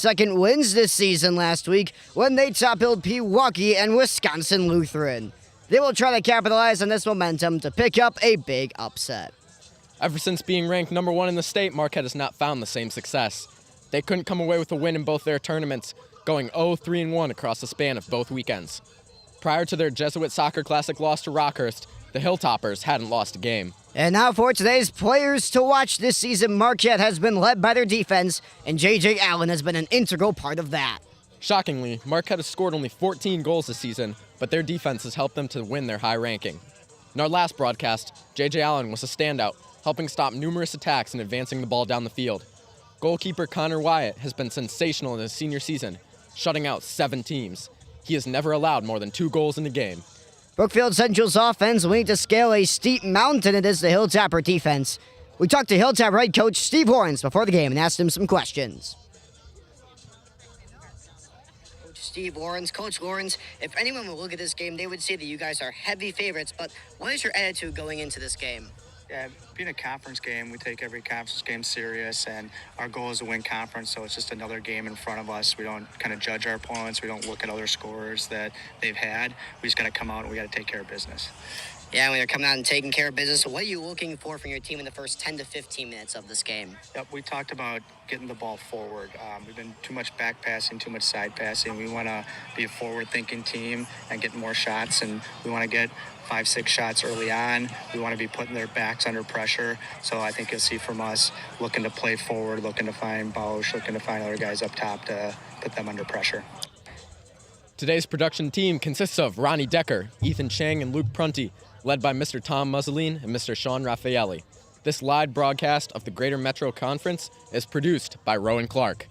second wins this season last week when they toppled Pewaukee and Wisconsin Lutheran. They will try to capitalize on this momentum to pick up a big upset. Ever since being ranked number 1 in the state, Marquette has not found the same success. They couldn't come away with a win in both their tournaments, going 0-3-1 across the span of both weekends. Prior to their Jesuit Soccer Classic loss to Rockhurst, the Hilltoppers hadn't lost a game. And now for today's players to watch this season, Marquette has been led by their defense, and J.J. Allen has been an integral part of that. Shockingly, Marquette has scored only 14 goals this season, but their defense has helped them to win their high ranking. In our last broadcast, J.J. Allen was a standout, helping stop numerous attacks and advancing the ball down the field. Goalkeeper Connor Wyatt has been sensational in his senior season, shutting out 7 teams. He has never allowed more than 2 goals in a game. Brookfield Central's offense will need to scale a steep mountain it is the Hilltopper defense. We talked to Hilltopper head coach Steve Lawrence before the game and asked him some questions. Coach Steve Lawrence, Coach Lawrence, if anyone would look at this game, they would say that you guys are heavy favorites, but what is your attitude going into this game? Yeah, being a conference game, we take every conference game serious, and our goal is to win conference, so it's just another game in front of us. We don't kind of judge our opponents. We don't look at other scores that they've had. We just got to come out and we got to take care of business. Yeah, when you're coming out and taking care of business, what are you looking for from your team in the first 10 to 15 minutes of this game? Yep, we talked about getting the ball forward. We've been too much back passing, too much side passing. We want to be a forward-thinking team and get more shots, and we want to get 5-6 shots early on. We want to be putting their backs under pressure. So I think you'll see from us looking to play forward, looking to find Bausch, looking to find other guys up top to put them under pressure. Today's production team consists of Ronnie Decker, Ethan Chang, and Luke Prunty, led by Mr. Tom Mussolini and Mr. Sean Raffaelli. This live broadcast of the Greater Metro Conference is produced by Rowen Clarke.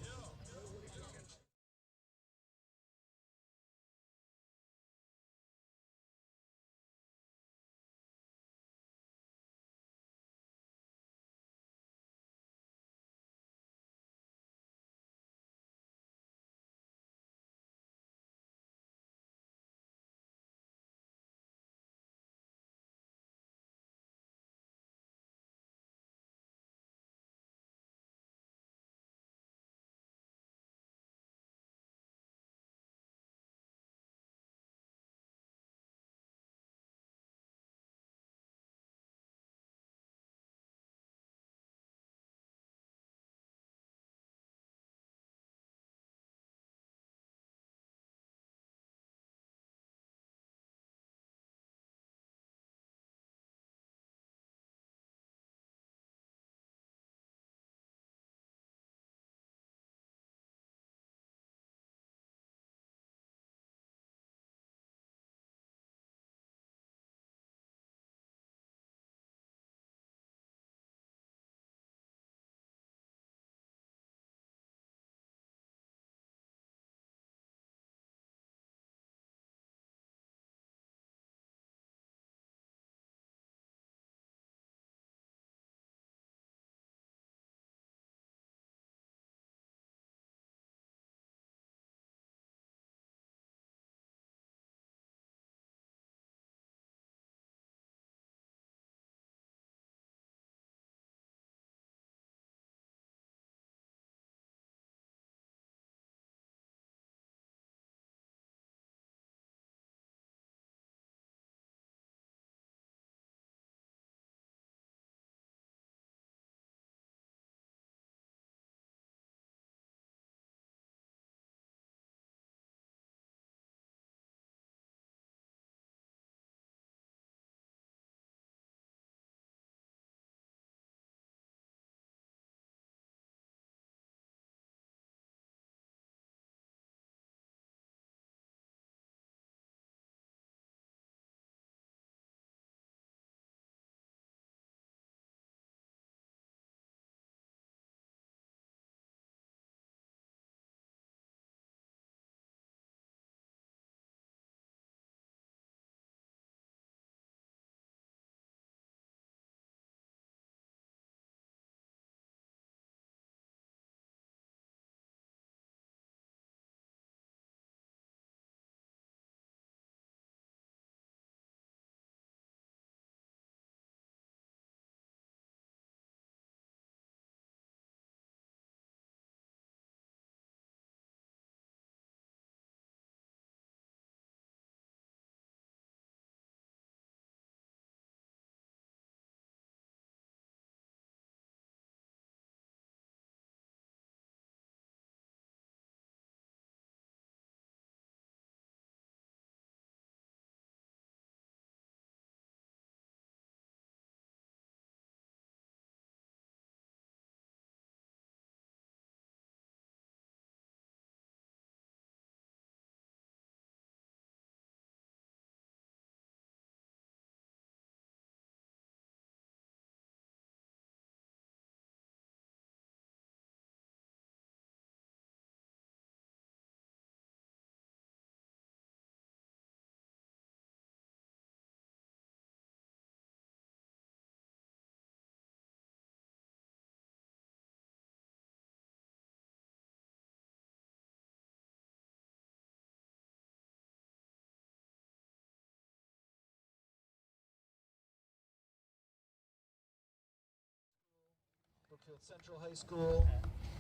Brookfield Central High School,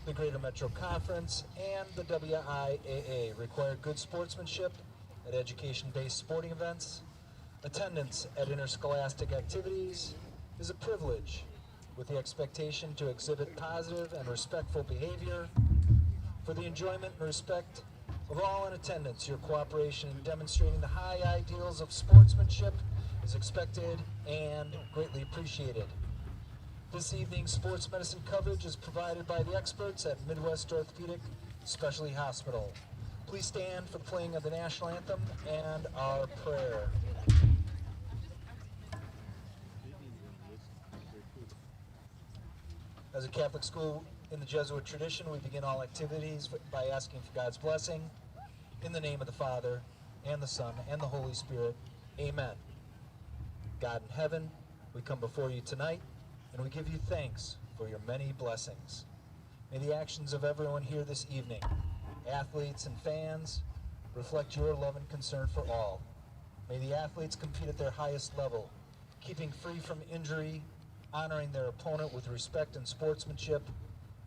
the Greater Metro Conference, and the WIAA require good sportsmanship at education-based sporting events. Attendance at interscholastic activities is a privilege, with the expectation to exhibit positive and respectful behavior. For the enjoyment and respect of all in attendance, your cooperation in demonstrating the high ideals of sportsmanship is expected and greatly appreciated. This evening's sports medicine coverage is provided by the experts at Midwest Orthopedic Specialty Hospital. Please stand for the playing of the national anthem and our prayer. As a Catholic school in the Jesuit tradition, we begin all activities by asking for God's blessing. In the name of the Father, and the Son, and the Holy Spirit, amen. God in heaven, we come before you tonight, and we give you thanks for your many blessings. May the actions of everyone here this evening, athletes and fans, reflect your love and concern for all. May the athletes compete at their highest level, keeping free from injury, honoring their opponent with respect and sportsmanship,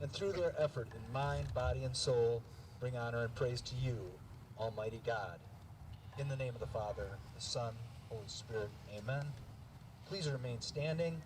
and through their effort in mind, body, and soul, bring honor and praise to you, Almighty God. In the name of the Father, the Son, Holy Spirit, amen. Please remain standing.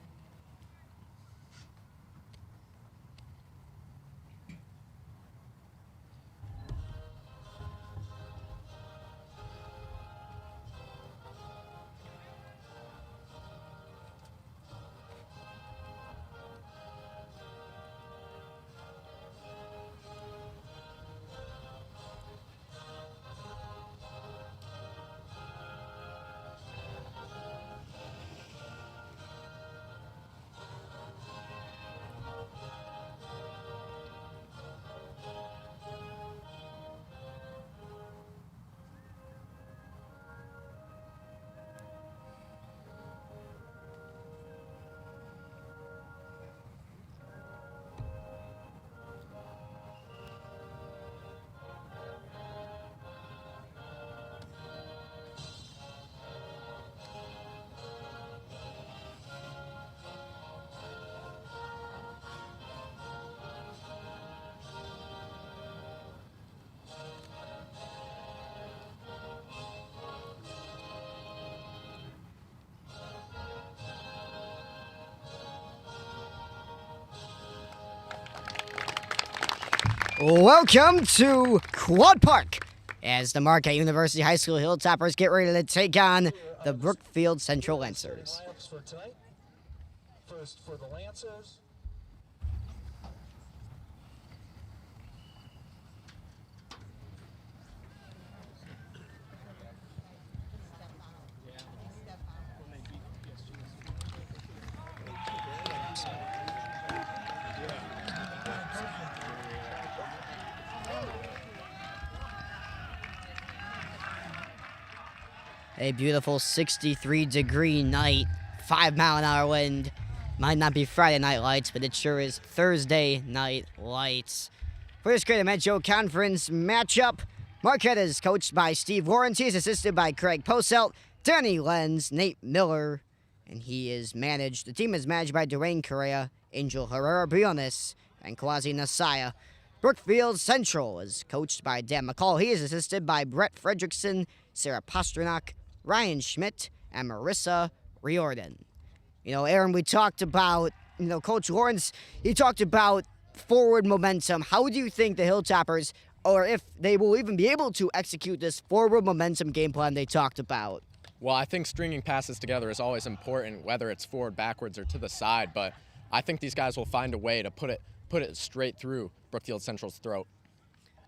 Welcome to Quad Park as the Marquette University High School Hilltoppers get ready to take on the Brookfield Central Lancers. Lineups for tonight. First for the Lancers. A beautiful 63-degree night, 5-mile-an-hour wind. Might not be Friday night lights, but it sure is Thursday night lights. For this Greater Metro Conference matchup, Marquette is coached by Steve Lawrence. He is assisted by Craig Poselt, Danny Lenz, Nate Miller, and the team is managed by Dwayne Correa, Angel Herrera-Briones, and Kawazi Nasaya. Brookfield Central is coached by Dan McCall. He is assisted by Brett Fredrickson, Sarah Pasternak, Ryan Schmidt, and Marissa Riordan. You know, Aaron, we talked about, Coach Lawrence, he talked about forward momentum. How do you think the Hilltoppers, or if they will even be able to execute this forward momentum game plan they talked about? Well, I think stringing passes together is always important, whether it's forward, backwards, or to the side, but I think these guys will find a way to put it straight through Brookfield Central's throat.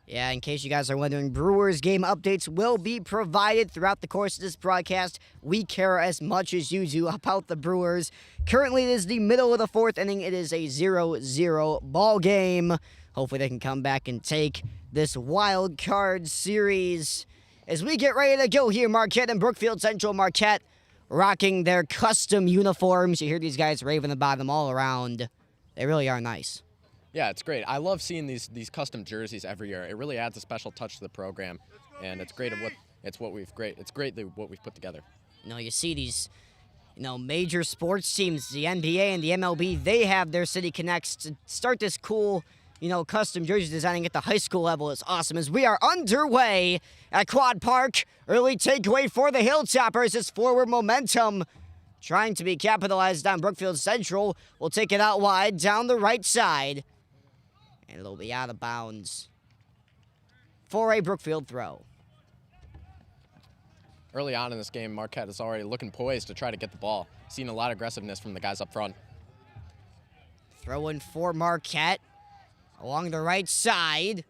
Yeah, in case you guys are wondering, Brewers game updates will be provided throughout the course of this broadcast. We care as much as you do about the Brewers. Currently, it is the middle of the fourth inning. It is a 0-0 ball game. Hopefully, they can come back and take this wild card series. As we get ready to go here, Marquette and Brookfield Central. Marquette rocking their custom uniforms. You hear these guys raving about them all around. They really are nice. Yeah, it's great. I love seeing these custom jerseys every year. It really adds a special touch to the program, and it's great what we've put together. You see these Major sports teams, the NBA and the MLB, they have their City Connects to start this cool, custom jersey designing at the high school level. Is awesome as we are underway at Quad Park. Early takeaway for the Hilltoppers is forward momentum trying to be capitalized on Brookfield Central. Will take it out wide down the right side. And it'll be out of bounds for a Brookfield throw. Early on in this game, Marquette is already looking poised to try to get the ball. Seeing a lot of aggressiveness from the guys up front. Throw in for Marquette along the right side.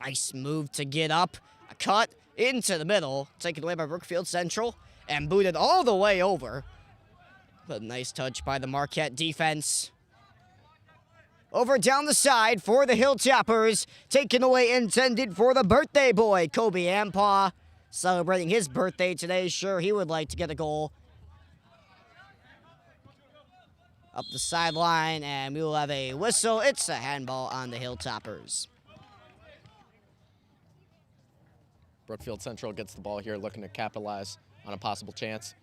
Nice move to get up. A cut into the middle. Taken away by Brookfield Central and booted all the way over. But nice touch by the Marquette defense. Over down the side for the Hilltoppers. Taken away intended for the birthday boy, Kobe Ampaw. Celebrating his birthday today. Sure, he would like to get a goal. Up the sideline, and we will have a whistle. It's a handball on the Hilltoppers. Brookfield Central gets the ball here, looking to capitalize on a possible chance.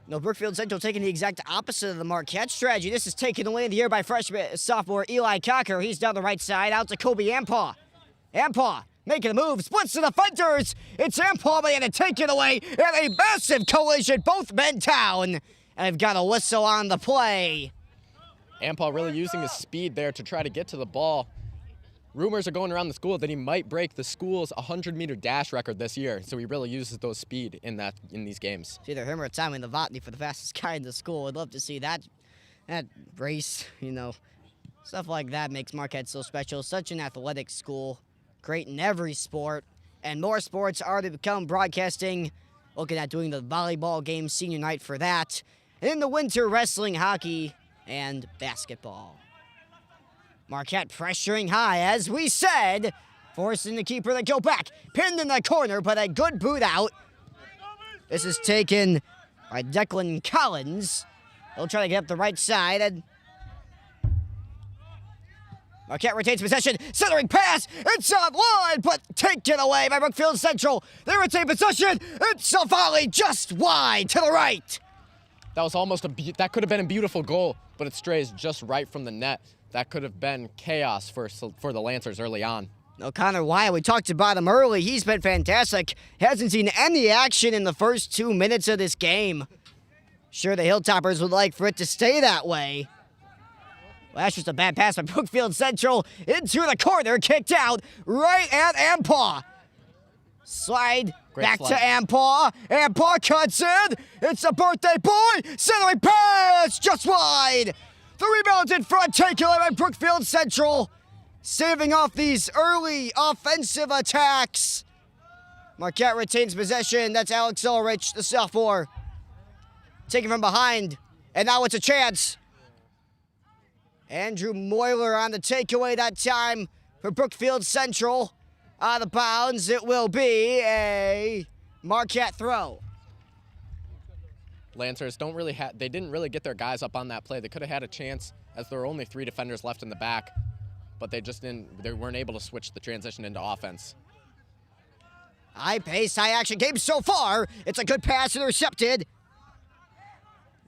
Brookfield Central taking the exact opposite of the Marquette strategy. This is taken away in the air by sophomore Eli Cocker. He's down the right side, out to Kobe Ampaw. Ampaw making a move, splits the defenders. It's Ampaw going to take it away, and a massive collision, both men down. And they've got a whistle on the play. Ampaw really using his speed there to try to get to the ball. Rumors are going around the school that he might break the school's 100-meter dash record this year, so he really uses those speed in these games. It's either him or Tommy Novotny for the fastest guy in the school. I'd love to see that race, Stuff like that makes Marquette so special. Such an athletic school. Great in every sport. And more sports are to become broadcasting. Looking at doing the volleyball game senior night for that. And in the winter, wrestling, hockey, and basketball. Marquette pressuring high, as we said, forcing the keeper to go back. Pinned in the corner, but a good boot out. This is taken by Declan Collins. He'll try to get up the right side. And Marquette retains possession. Centering pass. It's on line, but taken away by Brookfield Central. They retain possession. It's a volley just wide to the right. That was that could have been a beautiful goal, but it strays just right from the net. That could have been chaos for the Lancers early on. Connor Wyatt, we talked about him early. He's been fantastic. Hasn't seen any action in the first 2 minutes of this game. Sure, the Hilltoppers would like for it to stay that way. Well, that's just a bad pass by Brookfield Central into the corner, kicked out right at Ampaw. Slide back to Ampaw. Ampaw cuts in. It's a birthday boy. Centering pass just wide. The rebound in front, taken away by Brookfield Central. Saving off these early offensive attacks. Marquette retains possession. That's Alex Ulrich, the sophomore. Taken from behind. And now it's a chance. Andrew Moyler on the takeaway that time for Brookfield Central. Out of bounds, it will be a Marquette throw. Lancers they didn't really get their guys up on that play. They could have had a chance as there were only 3 defenders left in the back, but they weren't able to switch the transition into offense. High pace, high action game so far. It's a good pass intercepted.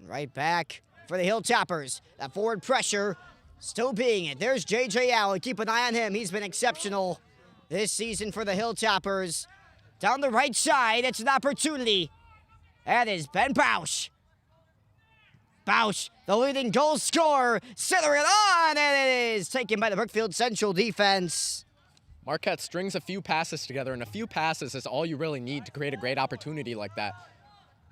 Right back for the Hilltoppers. That forward pressure still being it. There's J.J. Allen. Keep an eye on him. He's been exceptional this season for the Hilltoppers. Down the right side, it's an opportunity. That is Ben Bausch. Bausch, the leading goal scorer, centering it on, and it is taken by the Brookfield Central defense. Marquette strings a few passes together, and a few passes is all you really need to create a great opportunity like that.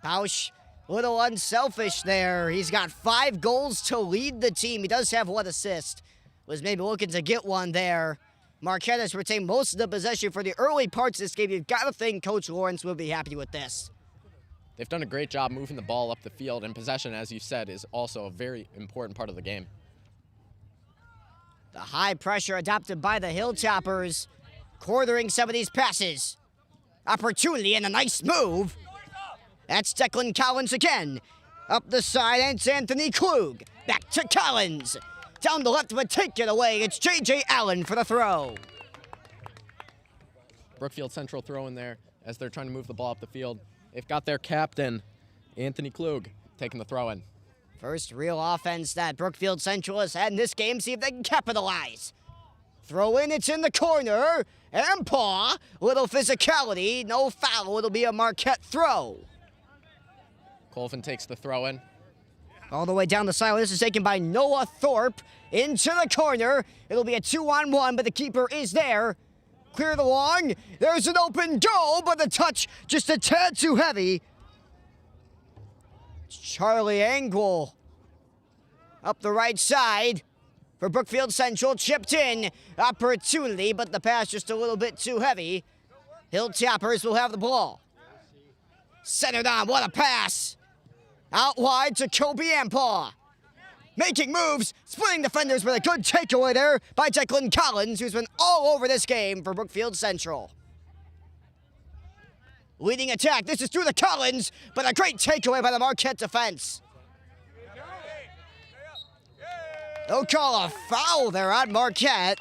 Bausch, a little unselfish there. He's got 5 goals to lead the team. He does have 1 assist. Was maybe looking to get one there. Marquette has retained most of the possession for the early parts of this game. You've got to think Coach Lawrence will be happy with this. They've done a great job moving the ball up the field, and possession, as you said, is also a very important part of the game. The high pressure adopted by the Hilltoppers, quartering some of these passes. Opportunity and a nice move. That's Declan Collins again. Up the side, and it's Anthony Klug. Back to Collins. Down the left, but take it away. It's J.J. Allen for the throw. Brookfield Central throw in there as they're trying to move the ball up the field. They've got their captain, Anthony Klug, taking the throw in. First real offense that Brookfield Central has had in this game. See if they can capitalize. Throw in, it's in the corner. And paw. Little physicality, no foul. It'll be a Marquette throw. Colvin takes the throw in. All the way down the sideline. This is taken by Noah Thorpe into the corner. It'll be a 2-on-1, but the keeper is there. Clear the long. There's an open goal, but the touch just a tad too heavy. It's Charlie Angle up the right side for Brookfield Central. Chipped in. Opportunity, but the pass just a little bit too heavy. Hilltoppers will have the ball. Centered on. What a pass. Out wide to Kobe Ampaw. Making moves, splitting defenders with a good takeaway there by Declan Collins, who's been all over this game for Brookfield Central. Leading attack, this is through the Collins, but a great takeaway by the Marquette defense. They'll call a foul there on Marquette.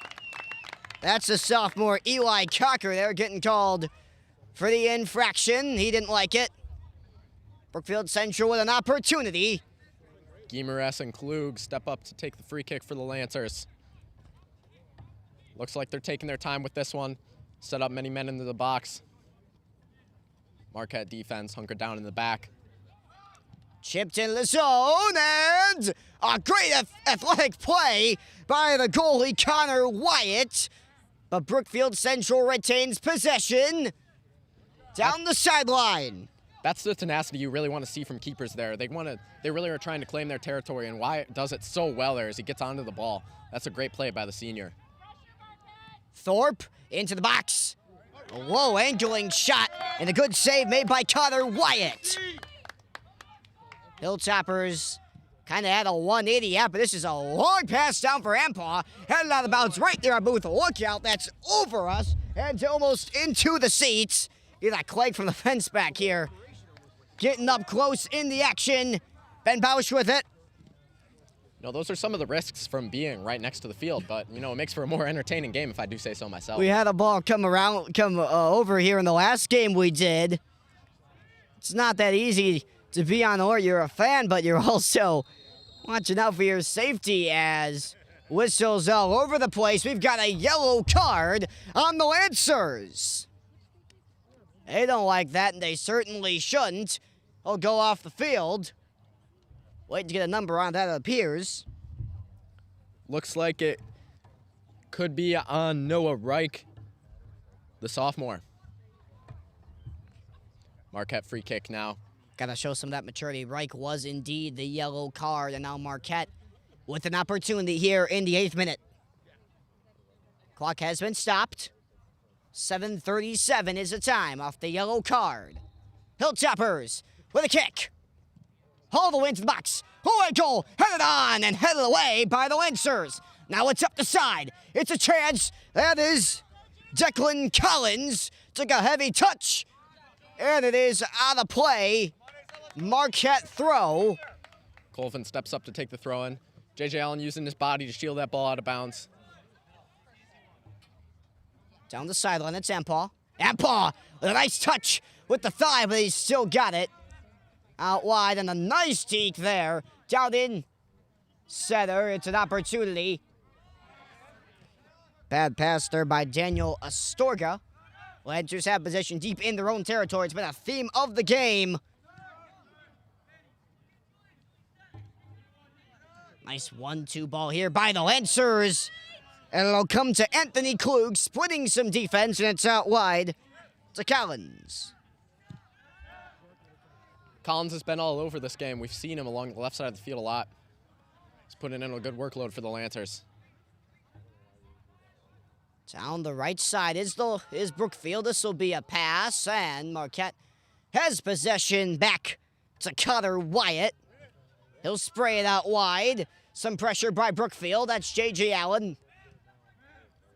That's the sophomore Eli Cocker there getting called for the infraction. He didn't like it. Brookfield Central with an opportunity. Guimaraes and Klug step up to take the free kick for the Lancers. Looks like they're taking their time with this one. Set up many men into the box. Marquette defense hunkered down in the back. Chipped in the zone, and a great athletic play by the goalie, Connor Wyatt. But Brookfield Central retains possession down the sideline. That's the tenacity you really want to see from keepers there. They really are trying to claim their territory, and Wyatt does it so well there as he gets onto the ball. That's a great play by the senior. Thorpe into the box. A low angling shot, and a good save made by Connor Wyatt. Hilltoppers kind of had a 180 out, but this is a long pass down for Ampaw. Headed out of bounds right there on Booth. Look out, that's over us and almost into the seats. Get that Clarke from the fence back here. Getting up close in the action. Ben Bausch with it. No, those are some of the risks from being right next to the field, but, you know, it makes for a more entertaining game if I do say so myself. We had a ball come over here in the last game we did. It's not that easy to be on or you're a fan, but you're also watching out for your safety as whistles all over the place. We've got a yellow card on the Lancers. They don't like that, and they certainly shouldn't. They'll go off the field. Waiting to get a number on that, it appears. Looks like it could be on Noah Reich, the sophomore. Marquette free kick now. Gotta show some of that maturity. Reich was indeed the yellow card, and now Marquette with an opportunity here in the 8th minute. Clock has been stopped. 7:37 is the time off the yellow card. Hilltoppers with a kick. All the way into the box. Oh, a goal. Headed on and headed away by the Lancers. Now it's up the side. It's a chance. That is Declan Collins. Took a heavy touch. And it is out of play. Marquette throw. Colvin steps up to take the throw in. J.J. Allen using his body to shield that ball out of bounds. Down the sideline, it's Ampaw. Ampaw with a nice touch with the thigh, but he's still got it. Out wide, and a nice deke there. Down in center, it's an opportunity. Bad pass there by Daniel Astorga. Lancers have possession deep in their own territory. It's been a theme of the game. Nice 1-2 ball here by the Lancers. And it'll come to Anthony Klug, splitting some defense, and it's out wide to Collins. Collins has been all over this game. We've seen him along the left side of the field a lot. He's putting in a good workload for the Lancers. Down the right side is Brookfield. This will be a pass, and Marquette has possession back to Connor Wyatt. He'll spray it out wide. Some pressure by Brookfield. That's J.J. Allen.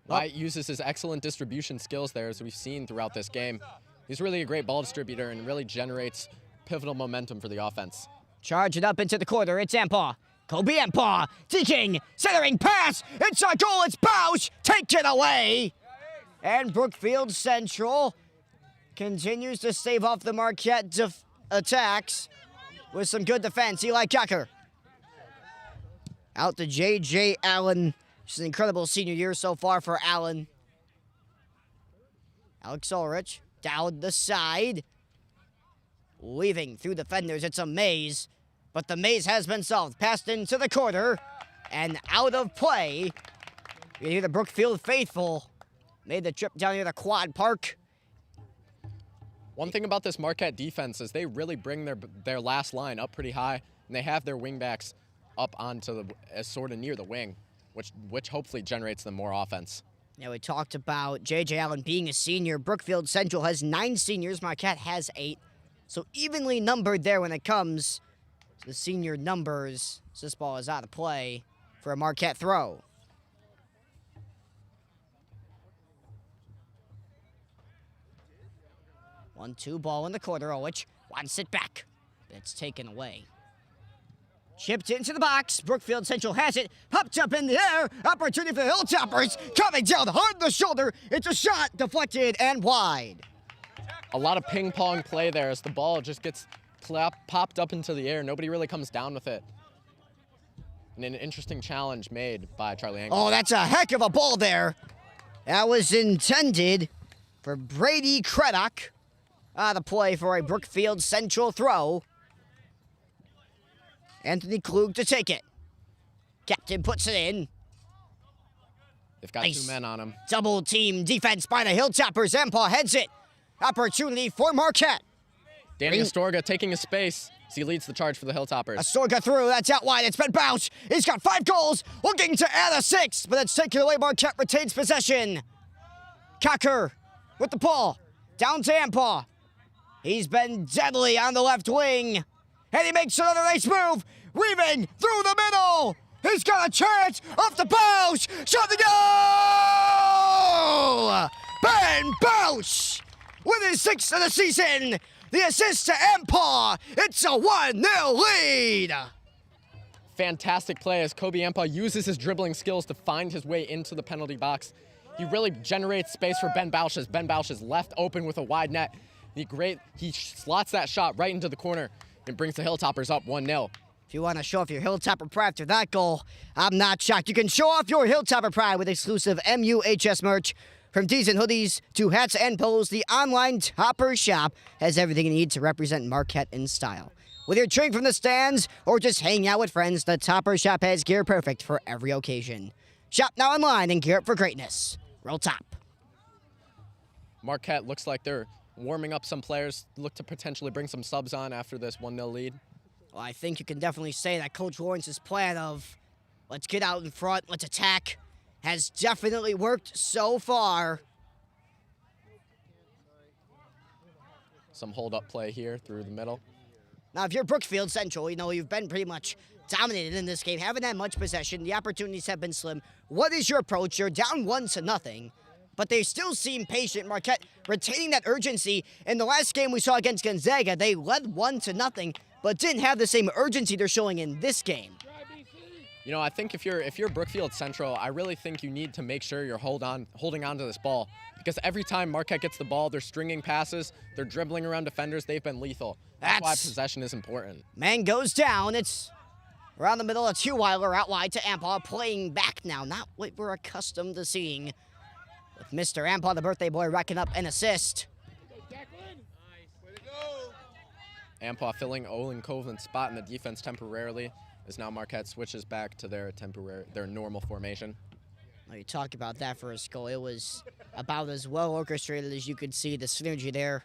Wyatt uses his excellent distribution skills there, as we've seen throughout this game. He's really a great ball distributor and really generates pivotal momentum for the offense. Charge it up into the corner. It's Ampaw. Kobe Ampaw. Deking. Centering pass. It's a goal. It's Bausch. Take it away. And Brookfield Central continues to stave off the Marquette attacks with some good defense. Eli Clarke. Out to J.J. Allen. It's an incredible senior year so far for Allen. Alex Ulrich down the side. Weaving through defenders. It's a maze. But the maze has been solved. Passed into the corner. And out of play. You hear the Brookfield faithful. Made the trip down here to Quad Park. One thing about this Marquette defense is they really bring their last line up pretty high. And they have their wingbacks up onto the sort of near the wing, which hopefully generates them more offense. Yeah, we talked about J.J. Allen being a senior. Brookfield Central has 9 seniors. Marquette has 8. So evenly numbered there when it comes to the senior numbers. So this ball is out of play for a Marquette throw. One-two ball in the corner. Ulrich wants it back. It's taken away. Chipped into the box. Brookfield Central has it. Popped up in the air. Opportunity for the Hilltoppers. Coming down hard the shoulder. It's a shot. Deflected and wide. A lot of ping pong play there as the ball just gets popped up into the air. Nobody really comes down with it. And an interesting challenge made by Charlie Angle. Oh, that's a heck of a ball there. That was intended for Brady Craddock. The play for a Brookfield Central throw. Anthony Klug to take it. Captain puts it in. They've got Nice. 2 men on him. Double team defense by the Hilltoppers. Zampah heads it. Opportunity for Marquette. Danny Astorga taking his space as he leads the charge for the Hilltoppers. Astorga through. That's out wide. It's been bounced. He's got 5 goals. Looking to add a 6th, but it's taken away. Marquette retains possession. Cocker with the ball. Down to Zampah. He's been deadly on the left wing. And he makes another nice move. Weaving through the middle. He's got a chance off the bounce. Shot the goal! Ben Bausch with his 6th of the season. The assist to Zampah. It's a 1-0 lead. Fantastic play as Kobe Zampah uses his dribbling skills to find his way into the penalty box. He really generates space for Ben Bausch as Ben Bausch is left open with a wide net. He slots that shot right into the corner and brings the Hilltoppers up 1-0. If you want to show off your Hilltopper pride after that goal, I'm not shocked. You can show off your Hilltopper pride with exclusive MUHS merch. From tees and hoodies to hats and polos, the online Topper shop has everything you need to represent Marquette in style. Whether you're cheering from the stands or just hanging out with friends, the Topper shop has gear perfect for every occasion. Shop now online and gear up for greatness. Roll Top. Marquette looks like they're warming up some players, look to potentially bring some subs on after this 1-0 lead. Well, I think you can definitely say that Coach Lawrence's plan of let's get out in front, let's attack, has definitely worked so far. Some hold-up play here through the middle. Now, if you're Brookfield Central, you know, you've been pretty much dominated in this game, haven't had much possession, the opportunities have been slim. What is your approach? You're down 1-0. But they still seem patient. Marquette retaining that urgency. In the last game we saw against Gonzaga, they led 1-0, but didn't have the same urgency they're showing in this game. You know, I think if you're Brookfield Central, I really think you need to make sure you're holding on to this ball. Because every time Marquette gets the ball, they're stringing passes, they're dribbling around defenders, they've been lethal. That's why possession is important. Man goes down. It's around the middle of Two-Weiler out wide to Zampah, playing back now. Not what we're accustomed to seeing. With Mr. Zampah, the birthday boy, racking up an assist. Zampah filling Olin Covenant's spot in the defense temporarily, as now Marquette switches back to their normal formation. Well, you talk about that for a goal. It was about as well orchestrated as you could see. The synergy there,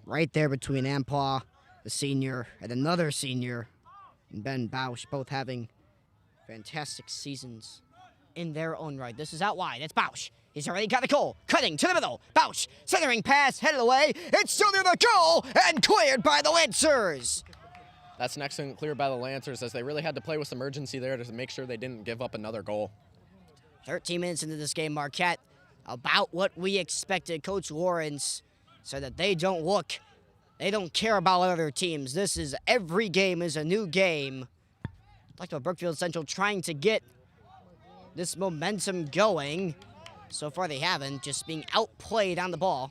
right there between Zampah, the senior, and another senior, and Ben Bausch, both having fantastic seasons in their own right. This is out wide. It's Bausch. He's already got the goal. Cutting to the middle. Bausch, centering pass, headed away. It's still near the goal, and cleared by the Lancers. That's an excellent clear by the Lancers, as they really had to play with some urgency there to make sure they didn't give up another goal. 13 minutes into this game, Marquette, about what we expected. Coach Lawrence said that they don't care about other teams. This is, every game is a new game. Talked about Brookfield Central trying to get this momentum going. So far they haven't, just being outplayed on the ball.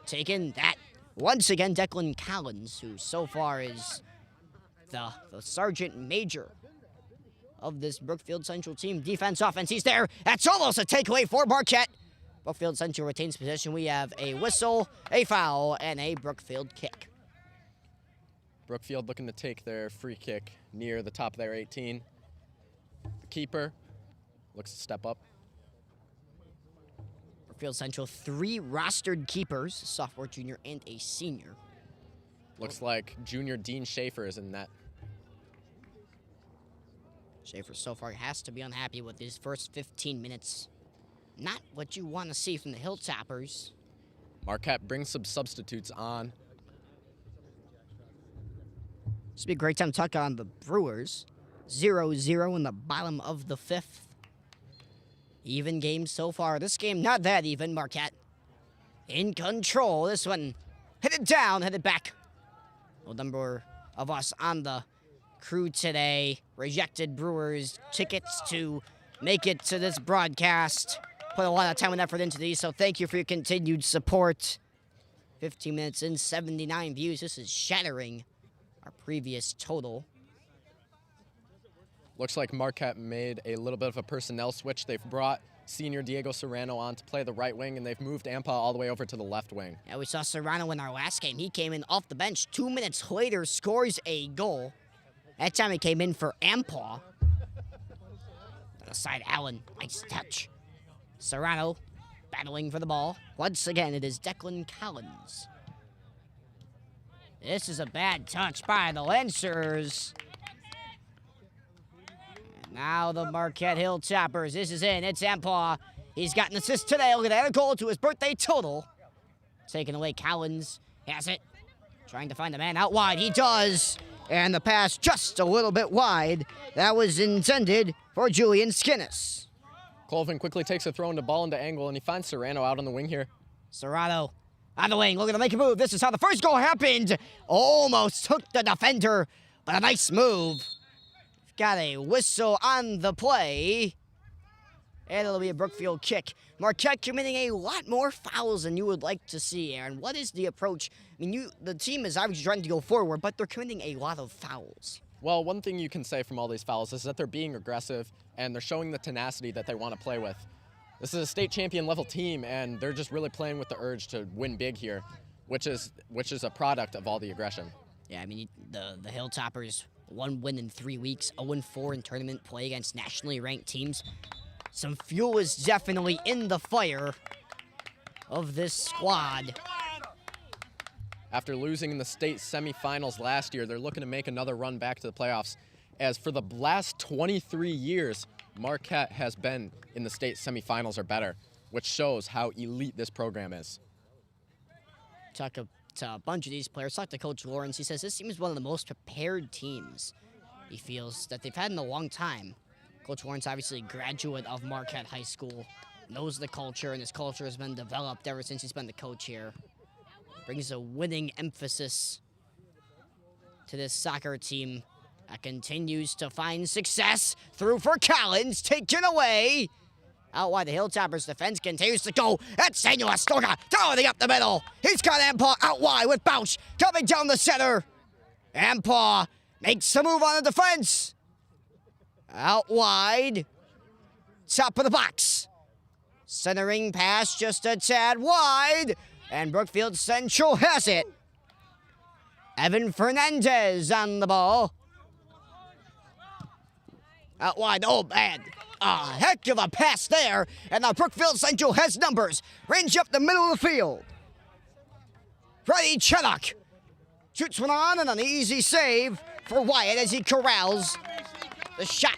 taking that. Once again, Declan Collins, who so far is the sergeant major of this Brookfield Central team. Defense, offense, he's there. That's almost a takeaway for Marquette. Brookfield Central retains possession. We have a whistle, a foul, and a Brookfield kick. Brookfield looking to take their free kick near the top of their 18. The keeper looks to step up. Brookfield Central, 3 rostered keepers, a sophomore, junior, and a senior. Looks like junior Dean Schaefer is in net. Schaefer so far has to be unhappy with his first 15 minutes. Not what you want to see from the Hilltoppers. Marquette brings some substitutes on. This would be a great time to talk on the Brewers. 0-0 in the bottom of the 5th. Even game so far. This game not that even. Marquette in control. This one headed down, headed back. A number of us on the crew today rejected Brewers tickets to make it to this broadcast. Put a lot of time and effort into these, so thank you for your continued support. 15 minutes in, 79 views. This is shattering our previous total. Looks like Marquette made a little bit of a personnel switch. They've brought senior Diego Serrano on to play the right wing, and they've moved Ampa all the way over to the left wing. Yeah, we saw Serrano in our last game. He came in off the bench. 2 minutes later, scores a goal. That time he came in for Ampaw. Aside Allen, nice touch. Serrano battling for the ball. Once again, it is Declan Collins. This is a bad touch by the Lancers. Now the Marquette Hilltoppers. This is in. It's Ampaw. He's got an assist today. Look at that. A goal to his birthday total. Taking away Collins. Has it. Trying to find the man out wide. He does. And the pass just a little bit wide. That was intended for Julian Skinnis. Colvin quickly takes a throw into ball into angle, and he finds Serrano out on the wing here. Serrano on the wing. Look at him make a move. This is how the first goal happened. Almost took the defender, but a nice move. Got a whistle on the play. And it'll be a Brookfield kick. Marquette committing a lot more fouls than you would like to see, Aaron. What is the approach? I mean, the team is obviously trying to go forward, but they're committing a lot of fouls. Well, one thing you can say from all these fouls is that they're being aggressive, and they're showing the tenacity that they want to play with. This is a state champion level team, and they're just really playing with the urge to win big here, which is a product of all the aggression. Yeah, I mean, the Hilltoppers, 1 win in 3 weeks, 0-4 in tournament play against nationally ranked teams. Some fuel is definitely in the fire of this squad. After losing in the state semifinals last year, they're looking to make another run back to the playoffs. As for the last 23 years, Marquette has been in the state semifinals or better, which shows how elite this program is. Talk to a bunch of these players. Talk to Coach Lawrence. He says this team is one of the most prepared teams he feels that they've had in a long time. Coach Lawrence, obviously a graduate of Marquette High School, knows the culture, and his culture has been developed ever since he's been the coach here. Brings a winning emphasis to this soccer team that continues to find success. Through for Collins, taken away. Out wide, the Hilltoppers defense continues to go. That's Daniel Astorga, throwing up the middle. He's got Ampaw out wide with Bouch coming down the center. Ampaw makes a move on the defense. Out wide, top of the box. Centering pass just a tad wide, and Brookfield Central has it. Evan Fernandez on the ball. Out wide, oh man, a heck of a pass there, and now Brookfield Central has numbers. Range up the middle of the field. Freddie Chenock shoots one on, and an easy save for Wyatt as he corrals the shot.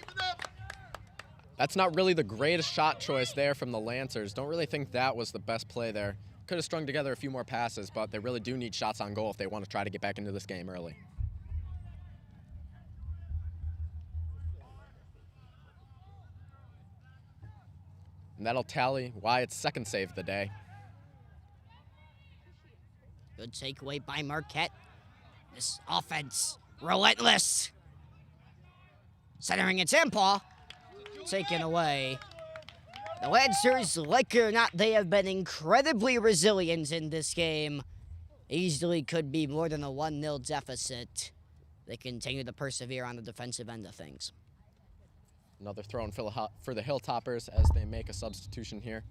That's not really the greatest shot choice there from the Lancers. Don't really think that was the best play there. Could have strung together a few more passes, but they really do need shots on goal if they want to try to get back into this game early. And that'll tally Wyatt's second save of the day. Good takeaway by Marquette. This offense, relentless. Centering its Ampaw. Taken away The Lancers, like it or not, they have been incredibly resilient in this game. Easily could be more than a 1-0 deficit. They continue to persevere on the defensive end of things. Another throw in for the Hilltoppers as they make a substitution here.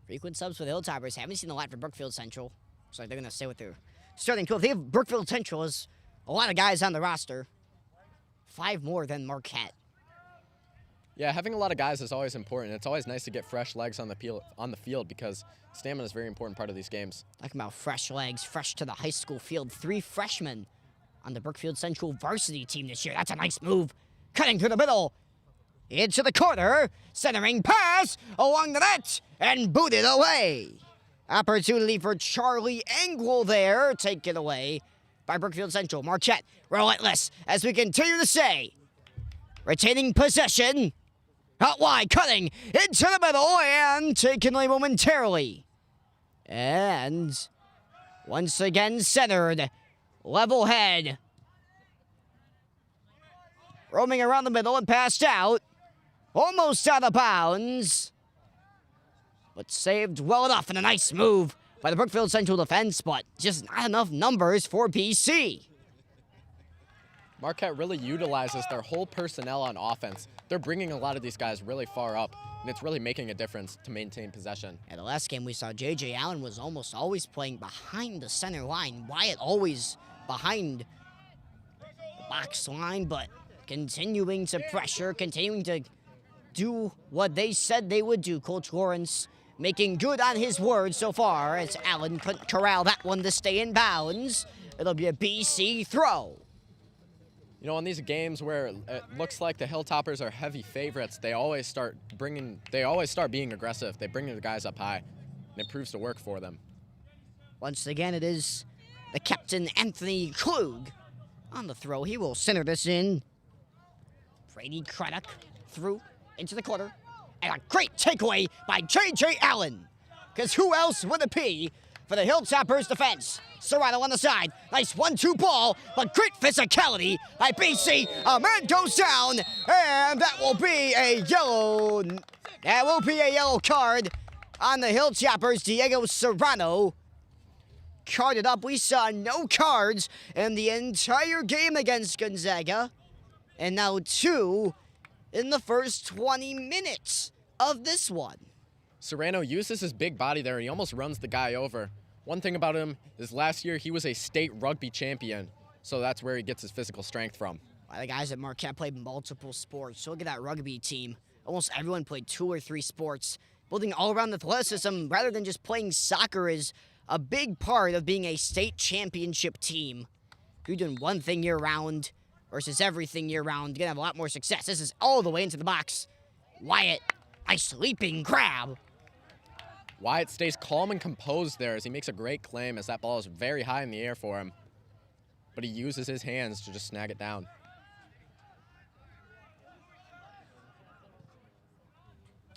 Frequent subs for the Hilltoppers. Haven't seen a lot for Brookfield Central. Looks like they're going to stay with their starting 12. They have Brookfield Central as a lot of guys on the roster. 5 more than Marquette. Yeah, having a lot of guys is always important. It's always nice to get fresh legs on the field because stamina is a very important part of these games. Talking about fresh legs, fresh to the high school field. 3 freshmen on the Brookfield Central varsity team this year. That's a nice move. Cutting through the middle. Into the corner. Centering pass along the net. And booted away. Opportunity for Charlie Engel there. Taken away by Brookfield Central. Marquette relentless, as we continue to say. Retaining possession. Out wide, cutting into the middle and taken away momentarily. And once again centered. Level head. Roaming around the middle and passed out. Almost out of bounds. But saved well enough in a nice move by the Brookfield Central defense, but just not enough numbers for BC. Marquette really utilizes their whole personnel on offense. They're bringing a lot of these guys really far up, and it's really making a difference to maintain possession. And the last game we saw, J.J. Allen was almost always playing behind the center line. Wyatt always behind the box line, but continuing to pressure, continuing to do what they said they would do. Coach Lawrence making good on his word so far as Allen couldn't corral that one to stay in bounds. It'll be a BC throw. You know, in these games where it looks like the Hilltoppers are heavy favorites, they always start being aggressive. They bring the guys up high, and it proves to work for them. Once again, it is the captain, Anthony Klug, on the throw. He will center this in. Brady Craddock through into the corner. And a great takeaway by J.J. Allen. Because who else would it be for the Hilltoppers defense? Serrano on the side. Nice 1-2 ball, but great physicality by BC. A man goes down, and that will be a yellow. That will be a yellow card on the Hilltoppers. Diego Serrano carded up. We saw no cards in the entire game against Gonzaga. And now 2 in the first 20 minutes of this one. Serrano uses his big body there. He almost runs the guy over. One thing about him is last year he was a state rugby champion, so that's where he gets his physical strength from. The guys at Marquette played multiple sports. So look at that rugby team. Almost everyone played 2 or 3 sports. Building all around athleticism rather than just playing soccer is a big part of being a state championship team. If you're doing one thing year-round versus everything year-round, you're going to have a lot more success. This is all the way into the box. Wyatt, nice leaping grab. Wyatt stays calm and composed there as he makes a great claim as that ball is very high in the air for him. But he uses his hands to just snag it down.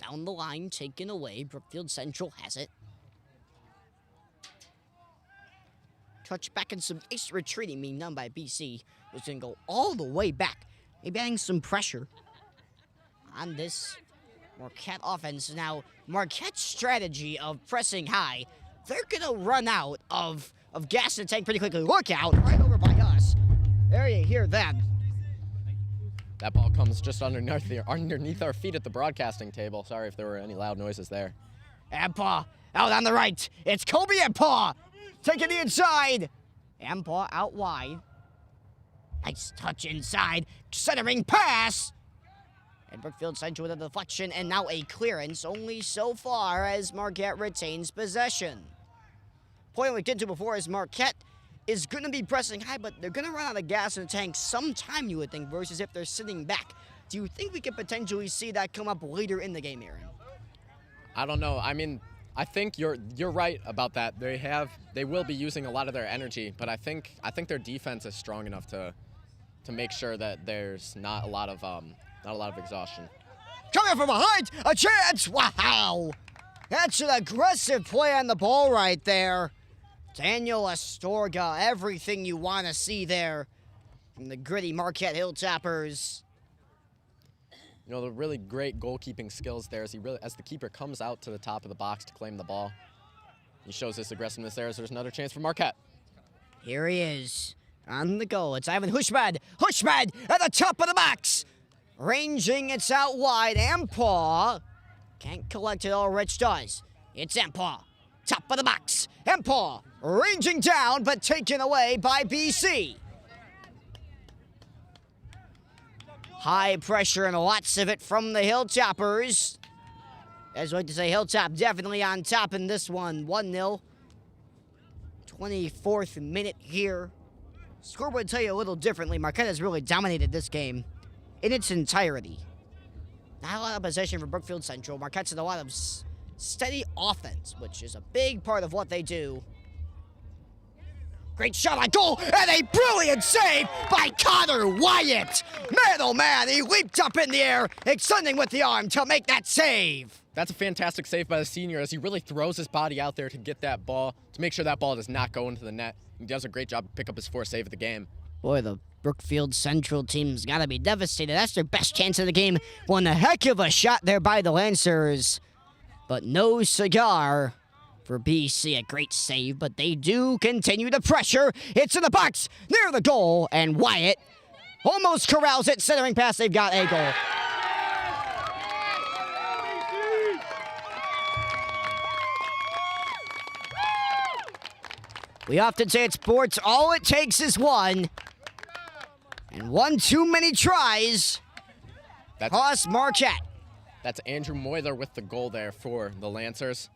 Down the line, taken away. Brookfield Central has it. Touch back and some ace retreating being done by BC. Was going to go all the way back. Maybe adding some pressure on this Marquette offense. Now, Marquette's strategy of pressing high, they're going to run out of gas in the tank pretty quickly. Look out, right over by us. There you hear that. That ball comes just underneath our feet at the broadcasting table. Sorry if there were any loud noises there. Ampaw out on the right. It's Kobe Ampaw taking the inside. Ampaw out wide. Nice touch inside. Centering pass. And Brookfield Central with a deflection and now a clearance only so far as Marquette retains possession. Point we get to before is Marquette is going to be pressing high, but they're going to run out of gas in the tank sometime, you would think, versus if they're sitting back. Do you think we could potentially see that come up later in the game, Aaron? I don't know. I mean, I think you're right about that. They will be using a lot of their energy, but I think their defense is strong enough to make sure that there's not a lot of exhaustion. Coming from behind, a chance! Wow! That's an aggressive play on the ball right there. Daniel Astorga, everything you want to see there from the gritty Marquette Hilltoppers. You know, the really great goalkeeping skills there as the keeper comes out to the top of the box to claim the ball. He shows his aggressiveness there as there's another chance for Marquette. Here he is on the goal. It's Ivan Hushmad. Hushmad at the top of the box. Ranging, it's out wide. Empah can't collect it all. Rich does. It's Empah. Top of the box. Empah ranging down, but taken away by BC. High pressure and lots of it from the Hilltoppers. As I like to say, Hilltop definitely on top in this one. 1-0. 24th minute here. Scoreboard would tell you a little differently. Marquette has really dominated this game in its entirety. Not a lot of possession for Brookfield Central. Marquette's had a lot of steady offense, which is a big part of what they do. Great shot on goal, and a brilliant save by Connor Wyatt. Man, oh man, he leaped up in the air, extending with the arm to make that save. That's a fantastic save by the senior as he really throws his body out there to get that ball, to make sure that ball does not go into the net. He does a great job to pick up his fourth save of the game. Boy, the Brookfield Central team's got to be devastated. That's their best chance of the game. One heck of a shot there by the Lancers, but no cigar for BC. A great save, but they do continue to pressure. It's in the box near the goal, and Wyatt almost corrals it. Centering pass, they've got a goal. We often say at sports, all it takes is one. And one too many tries cost Marquette. That's Andrew Moyler with the goal there for the Lancers.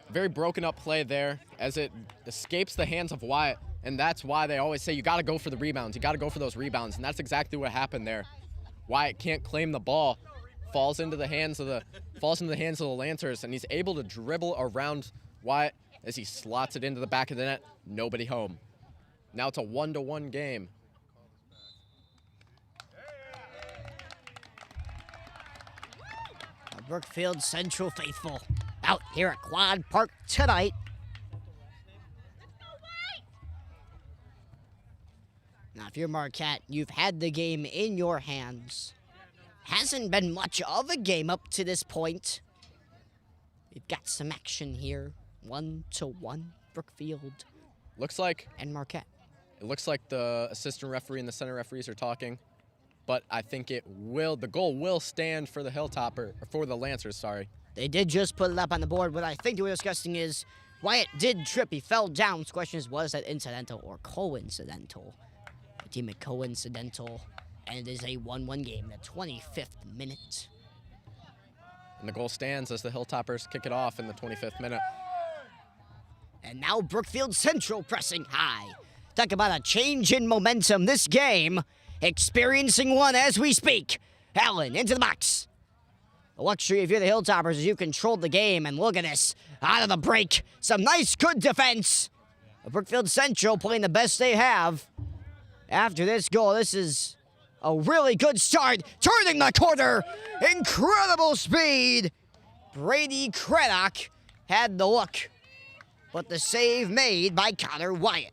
Very broken up play there as it escapes the hands of Wyatt, and that's why they always say you got to go for the rebounds. You got to go for those rebounds, and that's exactly what happened there. Wyatt can't claim the ball, falls into the hands of the Lancers, and he's able to dribble around Wyatt as he slots it into the back of the net. Nobody home. Now it's a 1-1 game. The Brookfield Central faithful out here at Quad Park tonight. Now, if you're Marquette, you've had the game in your hands. Hasn't been much of a game up to this point. We've got some action here. 1-1, Brookfield. Looks like and Marquette. It looks like the assistant referee and the center referees are talking, but I think the goal will stand for the Hilltopper, or for the Lancers, sorry. They did just put it up on the board. What I think they were discussing is Wyatt did trip. He fell down. The question is, was that incidental or coincidental? The team at coincidental, and it is a 1-1 game, the 25th minute. And the goal stands as the Hilltoppers kick it off in the 25th minute. And now Brookfield Central pressing high. Talk about a change in momentum. This game, experiencing one as we speak. Allen into the box. The luxury if you're the Hilltoppers is you controlled the game. And look at this. Out of the break. Some nice, good defense. Brookfield Central playing the best they have. After this goal, this is a really good start. Turning the corner. Incredible speed. Brady Craddock had the look. But the save made by Connor Wyatt.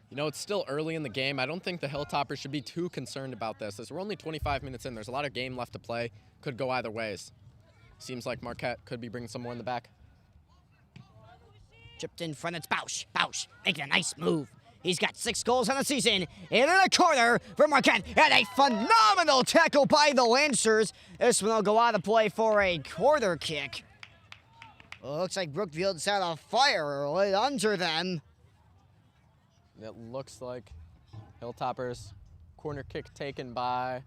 You know, it's still early in the game. I don't think the Hilltoppers should be too concerned about this. As we're only 25 minutes in, there's a lot of game left to play. Could go either ways. Seems like Marquette could be bringing some more in the back. Chipped in front, it's Bausch. Bausch making a nice move. He's got 6 goals on the season. In the corner for Marquette. And a phenomenal tackle by the Lancers. This one will go out of play for a quarter kick. Well, looks like Brookfield's had a fire lit under them. It looks like Hilltoppers. Corner kick taken by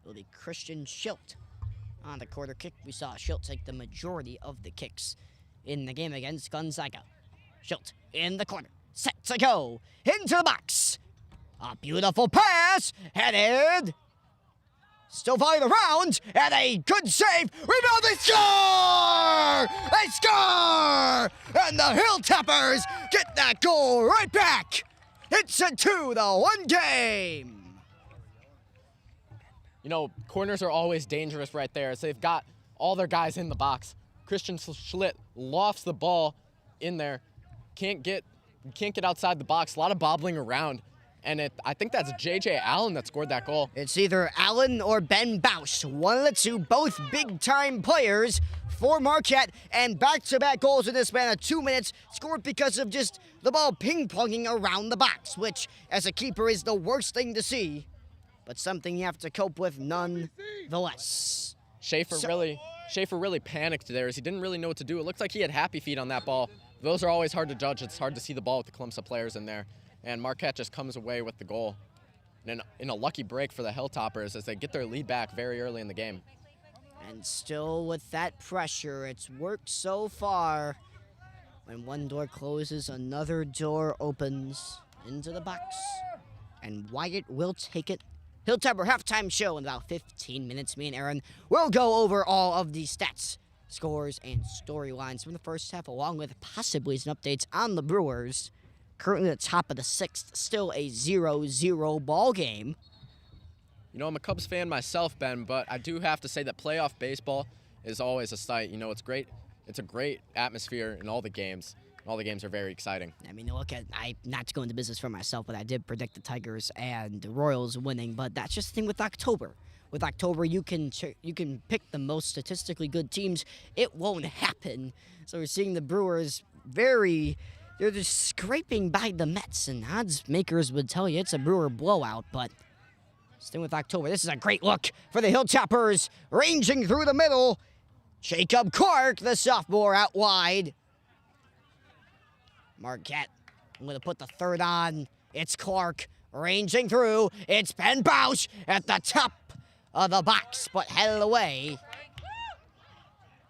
will be Christian Schilt. On the quarter kick, we saw Schilt take the majority of the kicks in the game against Gonzaga. Schilt in the corner, set to go, into the box. A beautiful pass, headed. Still following around, and a good save. Rebound, they score! They score! And the Hilltoppers get that goal right back. It's a 2-1 game. You know, corners are always dangerous right there, as they've got all their guys in the box. Christian Schlitt lofts the ball in there, can't get You can't get outside the box. A lot of bobbling around. And I think that's J.J. Allen that scored that goal. It's either Allen or Ben Bausch. One of the two, both big-time players for Marquette. And back-to-back goals in this span of 2 minutes scored because of just the ball ping-ponging around the box, which, as a keeper, is the worst thing to see. But something you have to cope with nonetheless. Schaefer really panicked there as he didn't really know what to do. It looked like he had happy feet on that ball. Those are always hard to judge. It's hard to see the ball with the clumps of players in there. And Marquette just comes away with the goal. And in a lucky break for the Hilltoppers as they get their lead back very early in the game. And still with that pressure, it's worked so far. When one door closes, another door opens into the box. And Wyatt will take it. Hilltopper halftime show in about 15 minutes. Me and Aaron will go over all of the stats, scores, and storylines from the first half, along with possibly some updates on the Brewers. Currently at the top of the sixth, still a 0-0 ball game. You know, I'm a Cubs fan myself, Ben, but I do have to say that playoff baseball is always a sight. You know, it's great. It's a great atmosphere in all the games. All the games are very exciting. I mean, look at, not to go into business for myself, but I did predict the Tigers and the Royals winning, but that's just the thing with October. With October, you can pick the most statistically good teams. It won't happen. So we're seeing the Brewers they're just scraping by the Mets, and odds makers would tell you it's a Brewer blowout, but staying with October, this is a great look for the Hilltoppers, ranging through the middle. Jacob Clarke, the sophomore, out wide. Marquette, I'm going to put the third on. It's Clarke, ranging through. It's Ben Bausch at the top of the box, but headed away.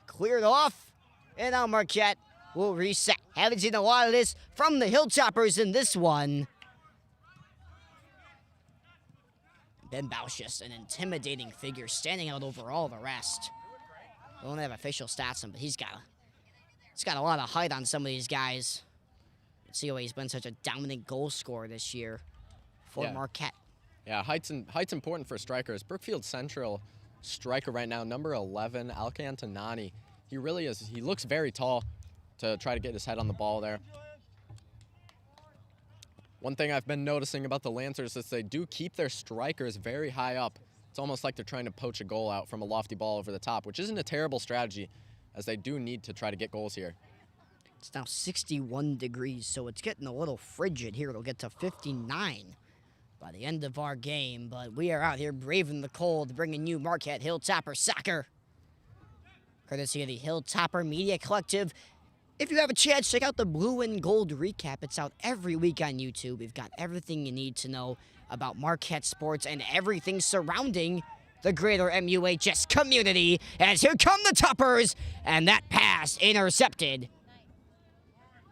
Cleared off, and now Marquette will reset. Haven't seen a lot of this from the Hilltoppers in this one. Ben Bausch, just an intimidating figure, standing out over all the rest. We don't have official stats on him, but he's got a lot of height on some of these guys. See why he's been such a dominant goal scorer this year for Marquette. Yeah, height's important for strikers. Brookfield Central striker right now, number 11, Alcantanani. He really is. He looks very tall to try to get his head on the ball there. One thing I've been noticing about the Lancers is they do keep their strikers very high up. It's almost like they're trying to poach a goal out from a lofty ball over the top, which isn't a terrible strategy, as they do need to try to get goals here. It's now 61 degrees, so it's getting a little frigid here. It'll get to 59 by the end of our game, but we are out here braving the cold, bringing you Marquette Hilltopper Soccer, courtesy of the Hilltopper Media Collective. If you have a chance, check out the Blue and Gold Recap. It's out every week on YouTube. We've got everything you need to know about Marquette sports and everything surrounding the greater MUHS community. As here come the Toppers, and that pass intercepted.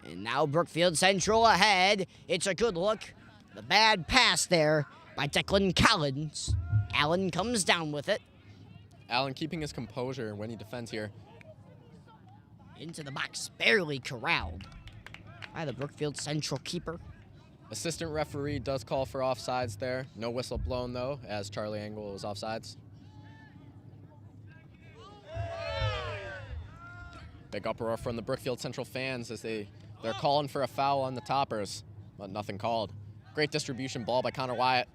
And now Brookfield Central ahead. It's a good look. The bad pass there by Declan Collins. Allen comes down with it. Allen keeping his composure when he defends here. Into the box, barely corralled by the Brookfield Central keeper. Assistant referee does call for offsides there. No whistle blown, though, as Charlie Engel was offsides. Big uproar from the Brookfield Central fans as they're calling for a foul on the Toppers, but nothing called. Great distribution ball by Connor Wyatt.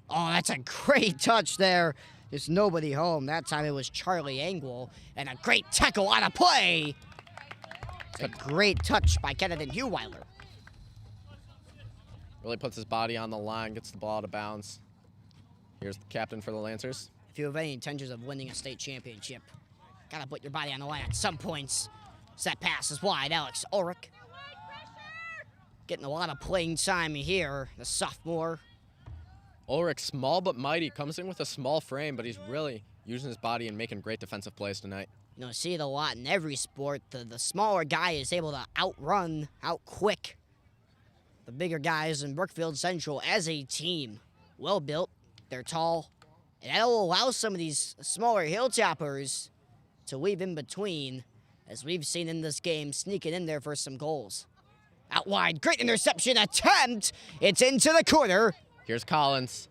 Oh, that's a great touch there. There's nobody home. That time it was Charlie Engel, and a great tackle on a play. It's a great touch by Kenneth Heweiler. Really puts his body on the line, gets the ball out of bounds. Here's the captain for the Lancers. If you have any intentions of winning a state championship, gotta put your body on the line at some points. Set pass is wide. Alex Ulrich getting a lot of playing time here, the sophomore. Ulrich, small but mighty, comes in with a small frame, but he's really using his body and making great defensive plays tonight. You know, see it a lot in every sport. The smaller guy is able to outrun, out-quick the bigger guys in Brookfield Central as a team. Well-built, they're tall, and that'll allow some of these smaller Hilltoppers to weave in between, as we've seen in this game, sneaking in there for some goals. Out wide, great interception attempt. It's into the corner. Here's Collins.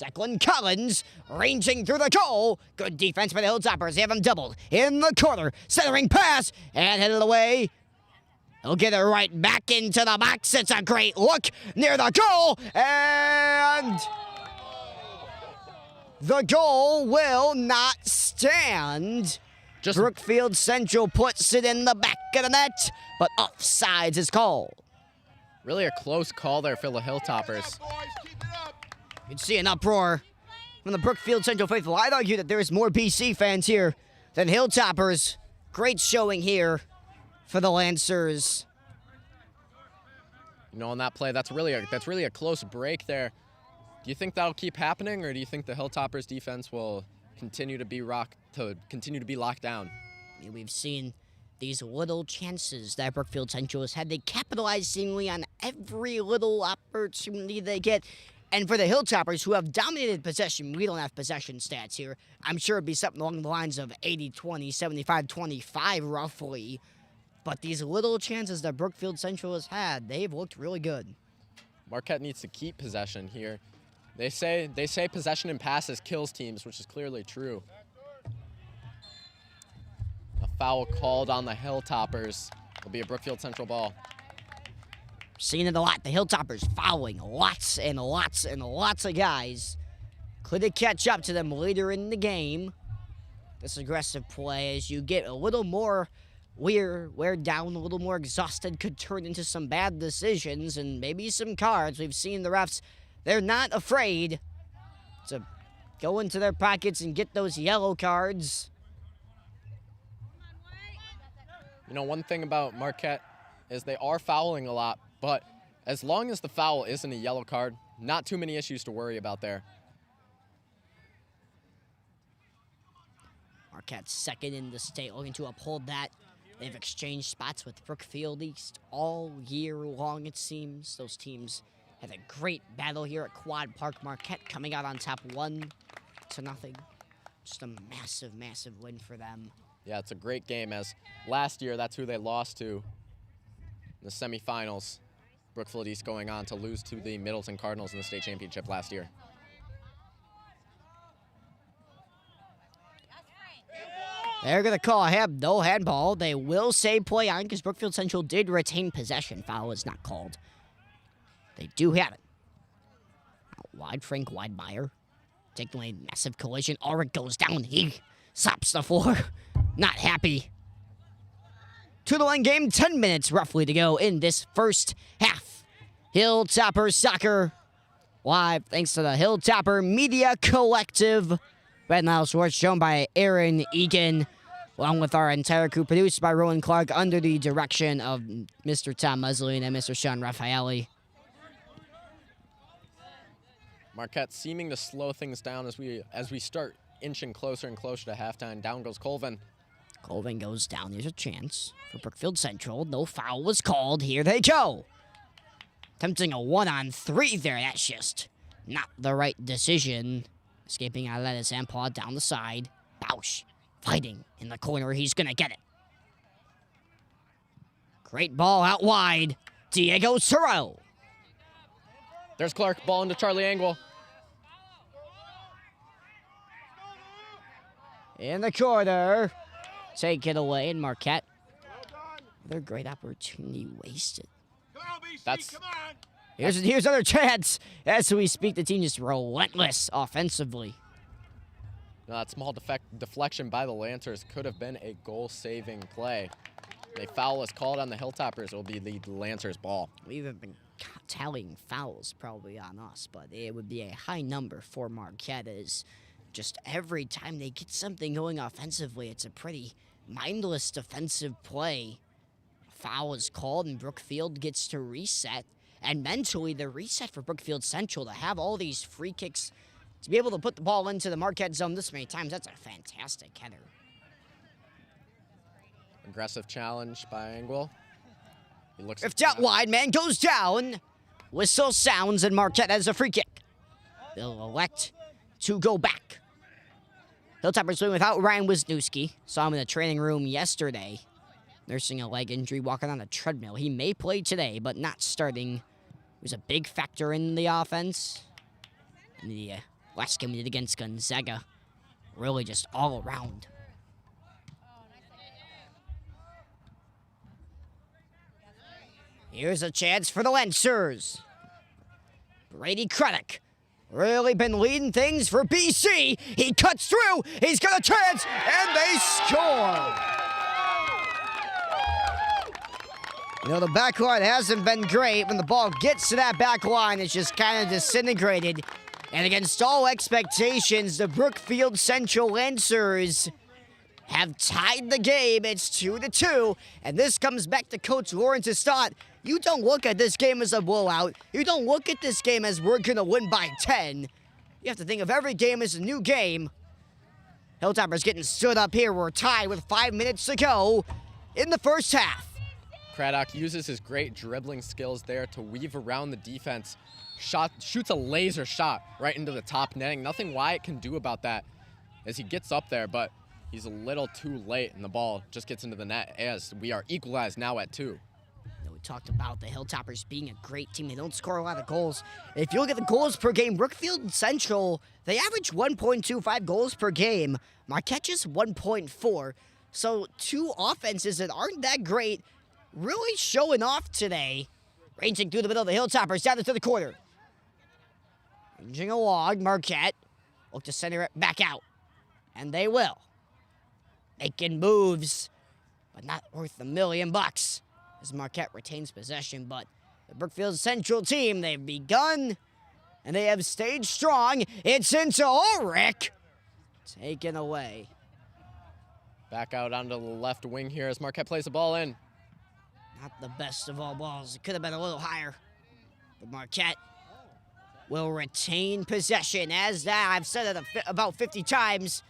Declan Collins ranging through the goal. Good defense by the Hilltoppers. They have him doubled in the corner. Centering pass and headed away. He'll get it right back into the box. It's a great look near the goal, and the goal will not stand. Brookfield Central puts it in the back of the net, but offsides is called. Really a close call there for the Hilltoppers. You can see an uproar from the Brookfield Central faithful. I'd argue that there's more BC fans here than Hilltoppers. Great showing here for the Lancers. You know, on that play, that's really a close break there. Do you think that'll keep happening, or do you think the Hilltoppers defense will continue to be locked down? We've seen these little chances that Brookfield Central has had. They capitalize seemingly on every little opportunity they get. And for the Hilltoppers, who have dominated possession, we don't have possession stats here. I'm sure it'd be something along the lines of 80-20, 75-25 roughly. But these little chances that Brookfield Central has had, they've looked really good. Marquette needs to keep possession here. They say possession and passes kills teams, which is clearly true. A foul called on the Hilltoppers. It'll be a Brookfield Central ball. Seen it a lot. The Hilltoppers fouling lots and lots and lots of guys. Could it catch up to them later in the game? This aggressive play, as you get a little more wear down, a little more exhausted, could turn into some bad decisions and maybe some cards. We've seen the refs, they're not afraid to go into their pockets and get those yellow cards. You know, one thing about Marquette is they are fouling a lot, but as long as the foul isn't a yellow card, not too many issues to worry about there. Marquette's second in the state, looking to uphold that. They've exchanged spots with Brookfield East all year long, it seems. Those teams had a great battle here at Quad Park. Marquette coming out on top 1-0. Just a massive, massive win for them. Yeah, it's a great game, as last year that's who they lost to in the semifinals. Brookfield East going on to lose to the Middleton Cardinals in the state championship last year. They're going to call no handball. They will say play on because Brookfield Central did retain possession. Foul is not called. They do have it. Out wide, Frank Weidmeyer. Taking a massive collision. Ulrich goes down. He sops the floor. Not happy. 2-1 game, 10 minutes roughly to go in this first half. Hilltopper Soccer live thanks to the Hilltopper Media Collective. Red Lyles-Schwarz shown by Aaron Egan, along with our entire crew, produced by Rowen, Clarke, under the direction of Mr. Tom Muslin and Mr. Sean Raffaelli. Marquette seeming to slow things down as we start inching closer and closer to halftime. Down goes Colvin. Colvin goes down. There's a chance for Brookfield Central. No foul was called. Here they go. Attempting a 1-on-3 there. That's just not the right decision. Escaping out of that is Sampaw down the side. Bausch fighting in the corner. He's going to get it. Great ball out wide. Diego Sorrell. There's Clarke, ball into Charlie Engel. In the corner. Take it away, and Marquette. Another great opportunity wasted. That's... Here's another chance. As we speak, the team is relentless offensively. No, that small deflection by the Lancers could have been a goal-saving play. A foul is called on the Hilltoppers. It will be the Lancers' ball. We've been tallying fouls probably on us, but it would be a high number for Marquette. As just every time they get something going offensively, it's a pretty mindless defensive play. Foul is called, and Brookfield gets to reset. And mentally, the reset for Brookfield Central to have all these free kicks, to be able to put the ball into the Marquette zone this many times, that's a fantastic header. Aggressive challenge by Engel. He looks Ripped out wide, man goes down. Whistle sounds, and Marquette has a free kick. They'll elect to go back. Hilltoppers playing without Ryan Wisniewski. Saw him in the training room yesterday, nursing a leg injury, walking on a treadmill. He may play today, but not starting. He was a big factor in the offense. In the last game we did against Gonzaga. Really just all around. Here's a chance for the Lancers. Brady Craddock really been leading things for BC. He cuts through. He's got a chance, and they score. You know, the back line hasn't been great. When the ball gets to that back line, it's just kind of disintegrated. And against all expectations, the Brookfield Central Lancers have tied the game. It's 2-2, and this comes back to Coach Lawrence's thought. You don't look at this game as a blowout. You don't look at this game as we're going to win by 10. You have to think of every game as a new game. Hilltopper's getting stood up here. We're tied with 5 minutes to go in the first half. Craddock uses his great dribbling skills there to weave around the defense. Shoots a laser shot right into the top netting. Nothing Wyatt can do about that as he gets up there, but he's a little too late, and the ball just gets into the net as we are equalized now at 2. We talked about the Hilltoppers being a great team. They don't score a lot of goals. If you look at the goals per game, Brookfield Central, they average 1.25 goals per game. Marquette just 1.4. So 2 offenses that aren't that great really showing off today. Ranging through the middle of the Hilltoppers, down into the corner. Ranging along, Marquette look to center it back out. And they will. Making moves, but not worth $1 million as Marquette retains possession. But the Brookfield Central team, they've begun, and they have stayed strong. It's into Ulrich. Taken away. Back out onto the left wing here as Marquette plays the ball in. Not the best of all balls. It could have been a little higher. But Marquette will retain possession. As that, I've said it about 50 times,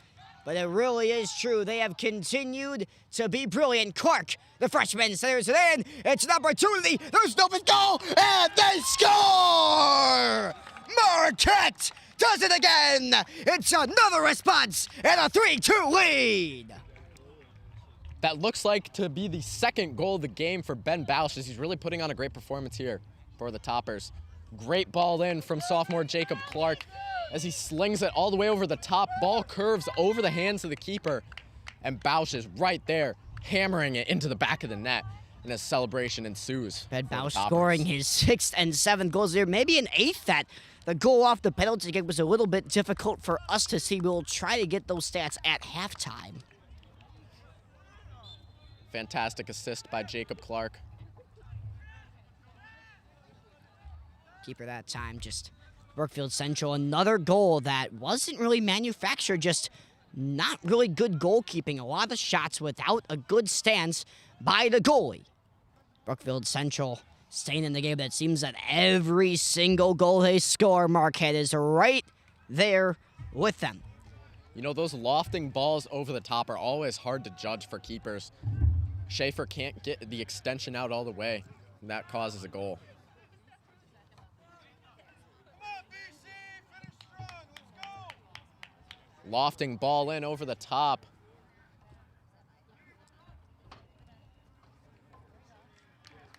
but it really is true. They have continued to be brilliant. Clarke, the freshman, centers it in. It's an opportunity. There's no goal, and they score! Marquette does it again. It's another response and a 3-2 lead. That looks like to be the second goal of the game for Ben Bausch as he's really putting on a great performance here for the Toppers. Great ball in from sophomore Jacob Clarke as he slings it all the way over the top. Ball curves over the hands of the keeper, and Bausch is right there hammering it into the back of the net, and a celebration ensues. Ben Bausch scoring his 6th and 7th goals there, maybe an 8th. That the goal off the penalty kick was a little bit difficult for us to see. We'll try to get those stats at halftime. Fantastic assist by Jacob Clarke. Keeper that time, just Brookfield Central. Another goal that wasn't really manufactured, just not really good goalkeeping. A lot of shots without a good stance by the goalie. Brookfield Central staying in the game. That seems that every single goal they score, Marquette is right there with them. You know, those lofting balls over the top are always hard to judge for keepers. Schaefer can't get the extension out all the way, and that causes a goal. Lofting ball in over the top.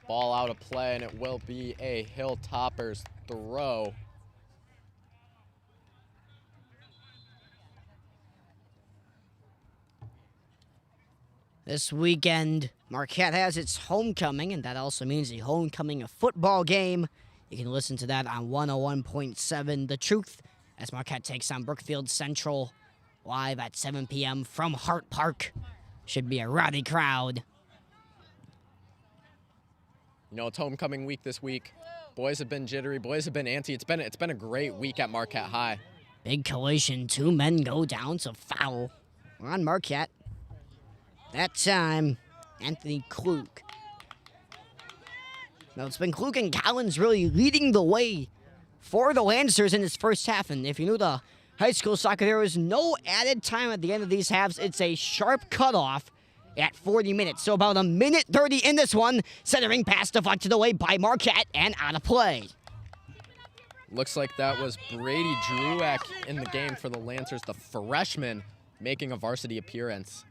Ball out of play, and it will be a Hilltoppers throw. This weekend, Marquette has its homecoming, and that also means the homecoming of football game. You can listen to that on 101.7 The Truth as Marquette takes on Brookfield Central live at 7 p.m. from Hart Park. Should be a rowdy crowd. You know, it's homecoming week this week. Boys have been jittery. Boys have been antsy. It's been a great week at Marquette High. Big collision. 2 men go down to foul on Marquette. That time, Anthony Clarke. Now, it's been Clarke and Collins really leading the way for the Lancers in this first half. And if you knew the high school soccer, there was no added time at the end of these halves. It's a sharp cutoff at 40 minutes. So about 1:30 in this one. Centering pass deflected away by Marquette and out of play. Looks like that was Brady Druak in the game for the Lancers, the freshman making a varsity appearance.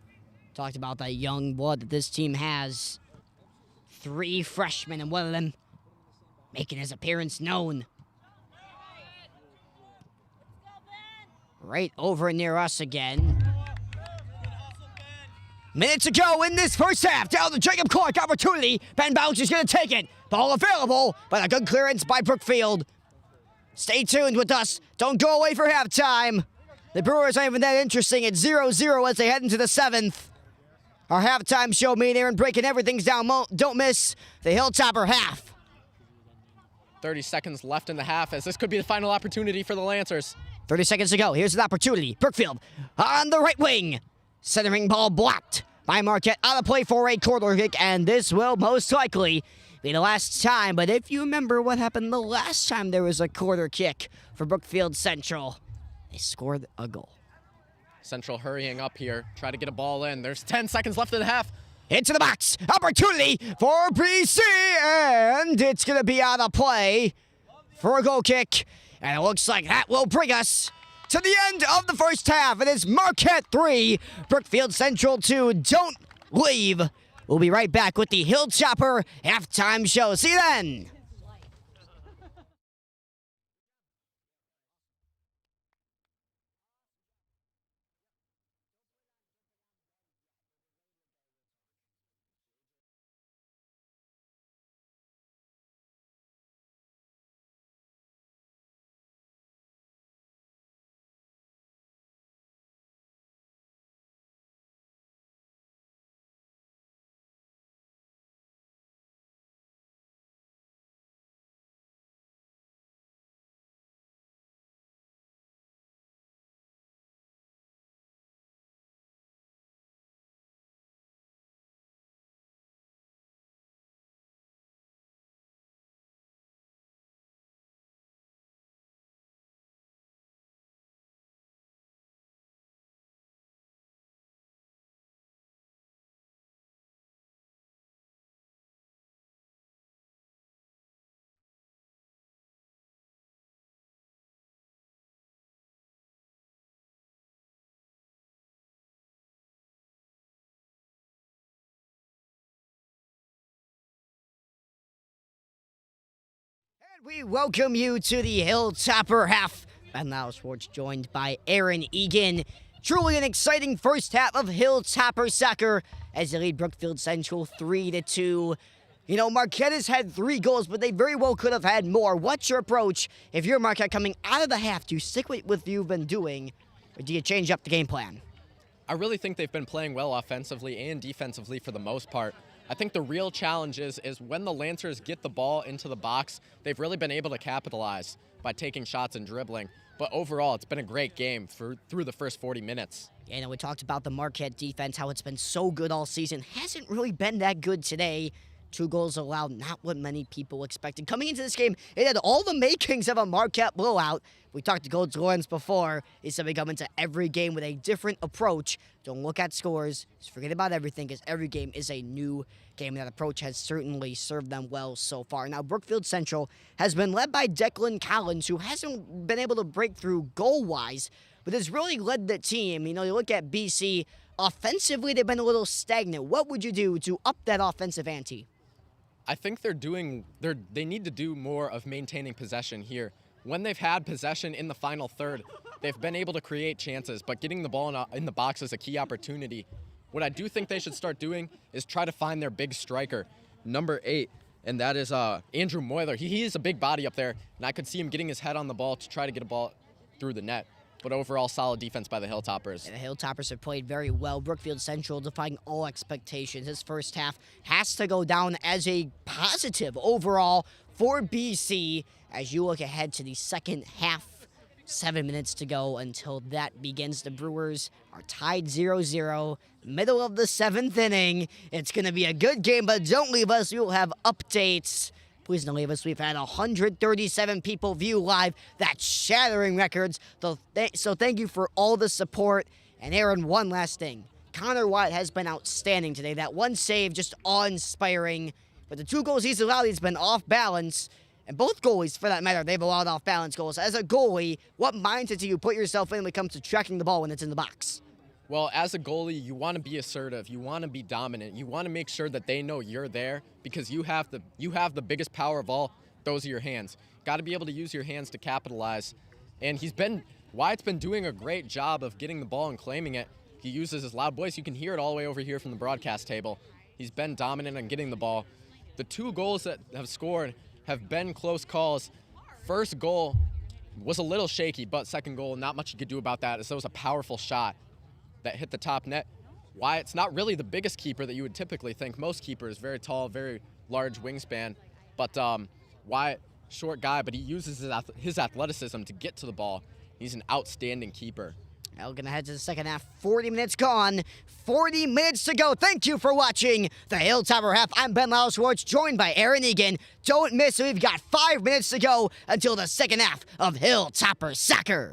Talked about that young blood that this team has. 3 freshmen, and one of them making his appearance known. Right over near us again. Minutes to go in this first half. Down to Jacob Clarke, opportunity. Ben Bausch is going to take it. Ball available, but a good clearance by Brookfield. Stay tuned with us. Don't go away for halftime. The Brewers aren't even that interesting. It's 0-0 as they head into the 7th. Our halftime show, me and Aaron breaking everything's down. Don't miss the Hilltopper half. 30 seconds left in the half, as this could be the final opportunity for the Lancers. 30 seconds to go. Here's an opportunity. Brookfield on the right wing. Centering ball blocked by Marquette. On the play for a corner kick, and this will most likely be the last time. But if you remember what happened the last time there was a corner kick for Brookfield Central, they scored a goal. Central hurrying up here, try to get a ball in. There's 10 seconds left in the half. Into the box. Opportunity for BC, and it's going to be out of play for a goal kick. And it looks like that will bring us to the end of the first half. It is Marquette 3, Brookfield Central 2. Don't leave. We'll be right back with the Hilltopper halftime show. See you then. We welcome you to the Hilltopper half. I'm Lyles-Schwarz, joined by Aaron Egan. Truly an exciting first half of Hilltopper soccer as they lead Brookfield Central 3-2. You know, Marquette has had 3 goals, but they very well could have had more. What's your approach if you're Marquette coming out of the half? Do you stick with what you've been doing, or do you change up the game plan? I really think they've been playing well offensively and defensively for the most part. I think the real challenge is when the Lancers get the ball into the box, they've really been able to capitalize by taking shots and dribbling. But overall, it's been a great game through the first 40 minutes. Yeah, and we talked about the Marquette defense, how it's been so good all season. Hasn't really been that good today. 2 goals allowed, not what many people expected. Coming into this game, it had all the makings of a Marquette blowout. We talked to Coach Lorenz before. He said we come into every game with a different approach. Don't look at scores. Just forget about everything, because every game is a new game. That approach has certainly served them well so far. Now, Brookfield Central has been led by Declan Collins, who hasn't been able to break through goal-wise, but has really led the team. You know, you look at BC, offensively, they've been a little stagnant. What would you do to up that offensive ante? I think they need to do more of maintaining possession here. When they've had possession in the final third, they've been able to create chances, but getting the ball in the box is a key opportunity. What I do think they should start doing is try to find their big striker, number 8, and that is Andrew Moyler. He is a big body up there, and I could see him getting his head on the ball to try to get a ball through the net. But overall, solid defense by the Hilltoppers. And the Hilltoppers have played very well. Brookfield Central defying all expectations. This first half has to go down as a positive overall for BC as you look ahead to the second half. 7 minutes to go until that begins. The Brewers are tied 0-0, middle of the 7th inning. It's going to be a good game, but don't leave us. We will have updates. Please don't leave us. We've had 137 people view live. That's shattering records. So thank you for all the support. And Aaron, one last thing. Connor White has been outstanding today. That one save, just awe-inspiring. But the 2 goals he's allowed, he's been off balance. And both goalies, for that matter, they've allowed off-balance goals. As a goalie, what mindset do you put yourself in when it comes to tracking the ball when it's in the box? Well, as a goalie, you want to be assertive. You want to be dominant. You want to make sure that they know you're there because you have the biggest power of all. Those are your hands. Got to be able to use your hands to capitalize. And Wyatt's been doing a great job of getting the ball and claiming it. He uses his loud voice. You can hear it all the way over here from the broadcast table. He's been dominant on getting the ball. The 2 goals that have scored have been close calls. First goal was a little shaky, but second goal, not much you could do about that, as it was a powerful shot that hit the top net. Wyatt's not really the biggest keeper that you would typically think. Most keepers, very tall, very large wingspan. But Wyatt, short guy, but he uses his athleticism to get to the ball. He's an outstanding keeper. Now we're going to head to the second half. 40 minutes gone. 40 minutes to go. Thank you for watching the Hilltopper Half. I'm Ben Lyles-Schwarz, joined by Aaron Egan. Don't miss it. We've got 5 minutes to go until the second half of Hilltopper Soccer.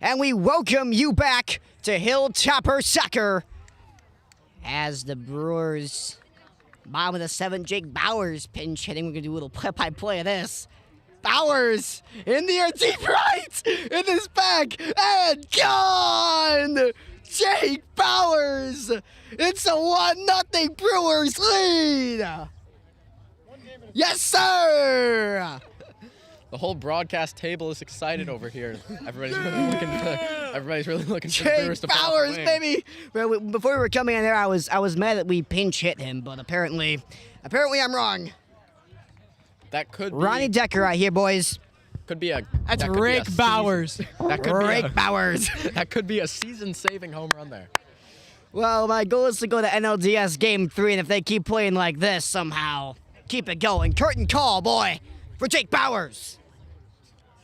and we welcome you back to Hilltopper Soccer as the Brewers, bottom of the 7th, Jake Bowers pinch hitting. We're going to do a little play-by-play of this. Bowers in the air, deep right, in his back, and gone! Jake Bowers! It's a 1-0 Brewers lead! Yes, sir! The whole broadcast table is excited over here. Everybody's really looking for the Brewers to Jake pull off Bowers, the wing. baby! Well, before we were coming in there, I was mad that we pinch hit him, but apparently I'm wrong. That could be Ronnie Decker out here, boys. Could be a. That's that could be Rick a Bowers. That could Rick be a, Bowers. That could be a season-saving home run there. Well, my goal is to go to NLDS Game 3, and if they keep playing like this somehow, keep it going. Curtain call, boy, for Jake Bowers.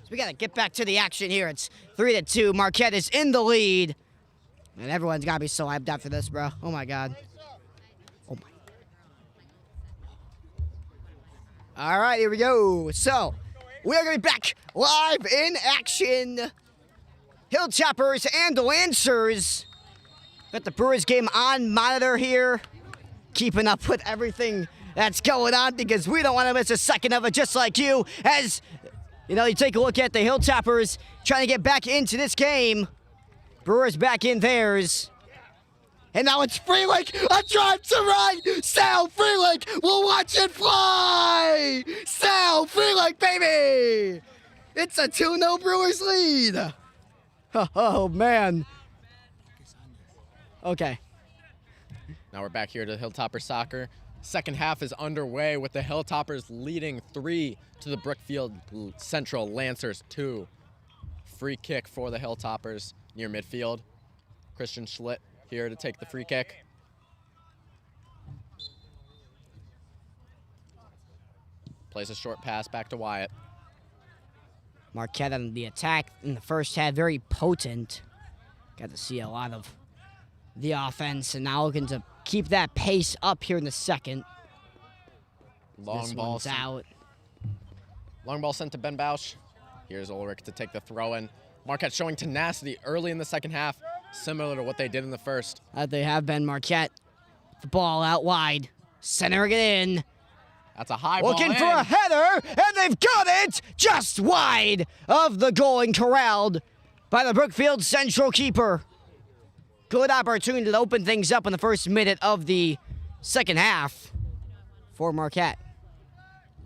So we got to get back to the action here. It's 3-2. Marquette is in the lead. And everyone's got to be so hyped after this, bro. Oh, my God. Oh, my. All right, here we go. So, we are going to be back live in action. Hilltoppers and Lancers. Got the Brewers game on monitor here. Keeping up with everything that's going on because we don't want to miss a second of it, just like you. As, you take a look at the Hilltoppers trying to get back into this game. Brewers back in theirs. And now it's Freelick, a drive to right. Sal Freelick will watch it fly. Sal Freelick, baby. It's a 2-0 Brewers lead. Oh, man. Okay. Now we're back here to Hilltopper Soccer. Second half is underway with the Hilltoppers leading 3 to the Brookfield Central Lancers 2. Free kick for the Hilltoppers near midfield. Christian Schlitt here to take the free kick. Plays a short pass back to Wyatt. Marquette on the attack in the first half, very potent. Got to see a lot of the offense, and now looking to keep that pace up here in the second. Long This ball one's out. Long ball sent to Ben Bausch. Here's Ulrich to take the throw in. Marquette showing tenacity early in the second half, similar to what they did in the first. They have been. Marquette, the ball out wide, centering it in. That's a high ball Looking in. for a header, and they've got it just wide of the goal and corralled by the Brookfield Central keeper. Good opportunity to open things up in the first minute of the second half for Marquette.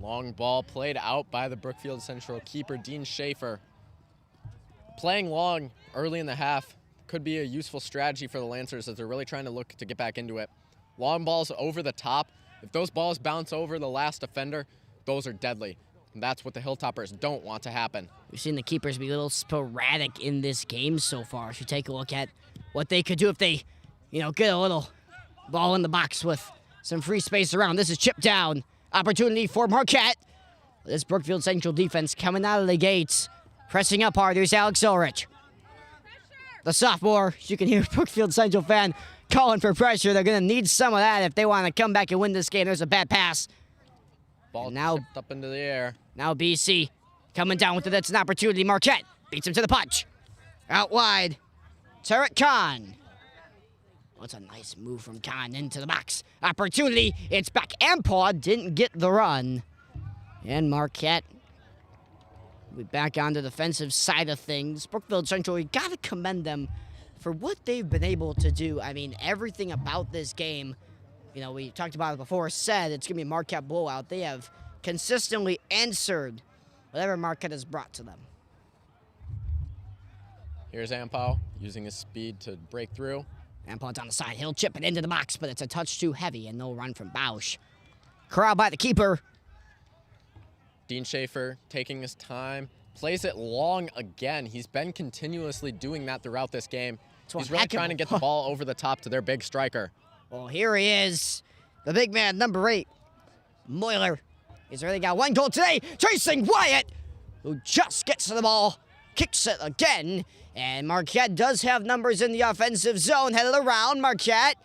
Long ball played out by the Brookfield Central keeper, Dean Schaefer. Playing long early in the half could be a useful strategy for the Lancers as they're really trying to look to get back into it. Long balls over the top. If those balls bounce over the last defender, those are deadly. And that's what the Hilltoppers don't want to happen. We've seen the keepers be a little sporadic in this game so far. If you take a look at what they could do if they, get a little ball in the box with some free space around. This is chipped down. Opportunity for Marquette. This Brookfield Central defense coming out of the gates. Pressing up hard. Here's Alex Ulrich. The sophomore, you can hear Brookfield Central fan calling for pressure. They're going to need some of that if they want to come back and win this game. There's a bad pass. Ball now tipped up into the air. Now BC coming down with it. That's an opportunity. Marquette beats him to the punch. Out wide. Tarek Khan. What's a nice move from Khan into the box. Opportunity. It's back. Ampaw didn't get the run. And Marquette will be back on the defensive side of things. Brookfield Central, you got to commend them for what they've been able to do. I mean, everything about this game, we talked about it before, said it's going to be a Marquette blowout. They have consistently answered whatever Marquette has brought to them. Here's Ampaw using his speed to break through. Ampaw's on the side. He'll chip it into the box, but it's a touch too heavy and no run from Bausch. Corral by the keeper. Dean Schaefer taking his time. Plays it long again. He's been continuously doing that throughout this game. He's really trying to get the ball over the top to their big striker. Well, here he is. The big man, number 8. Moyler. He's already got 1 goal today. Chasing Wyatt, who just gets to the ball. Kicks it again. And Marquette does have numbers in the offensive zone. Headed around. Marquette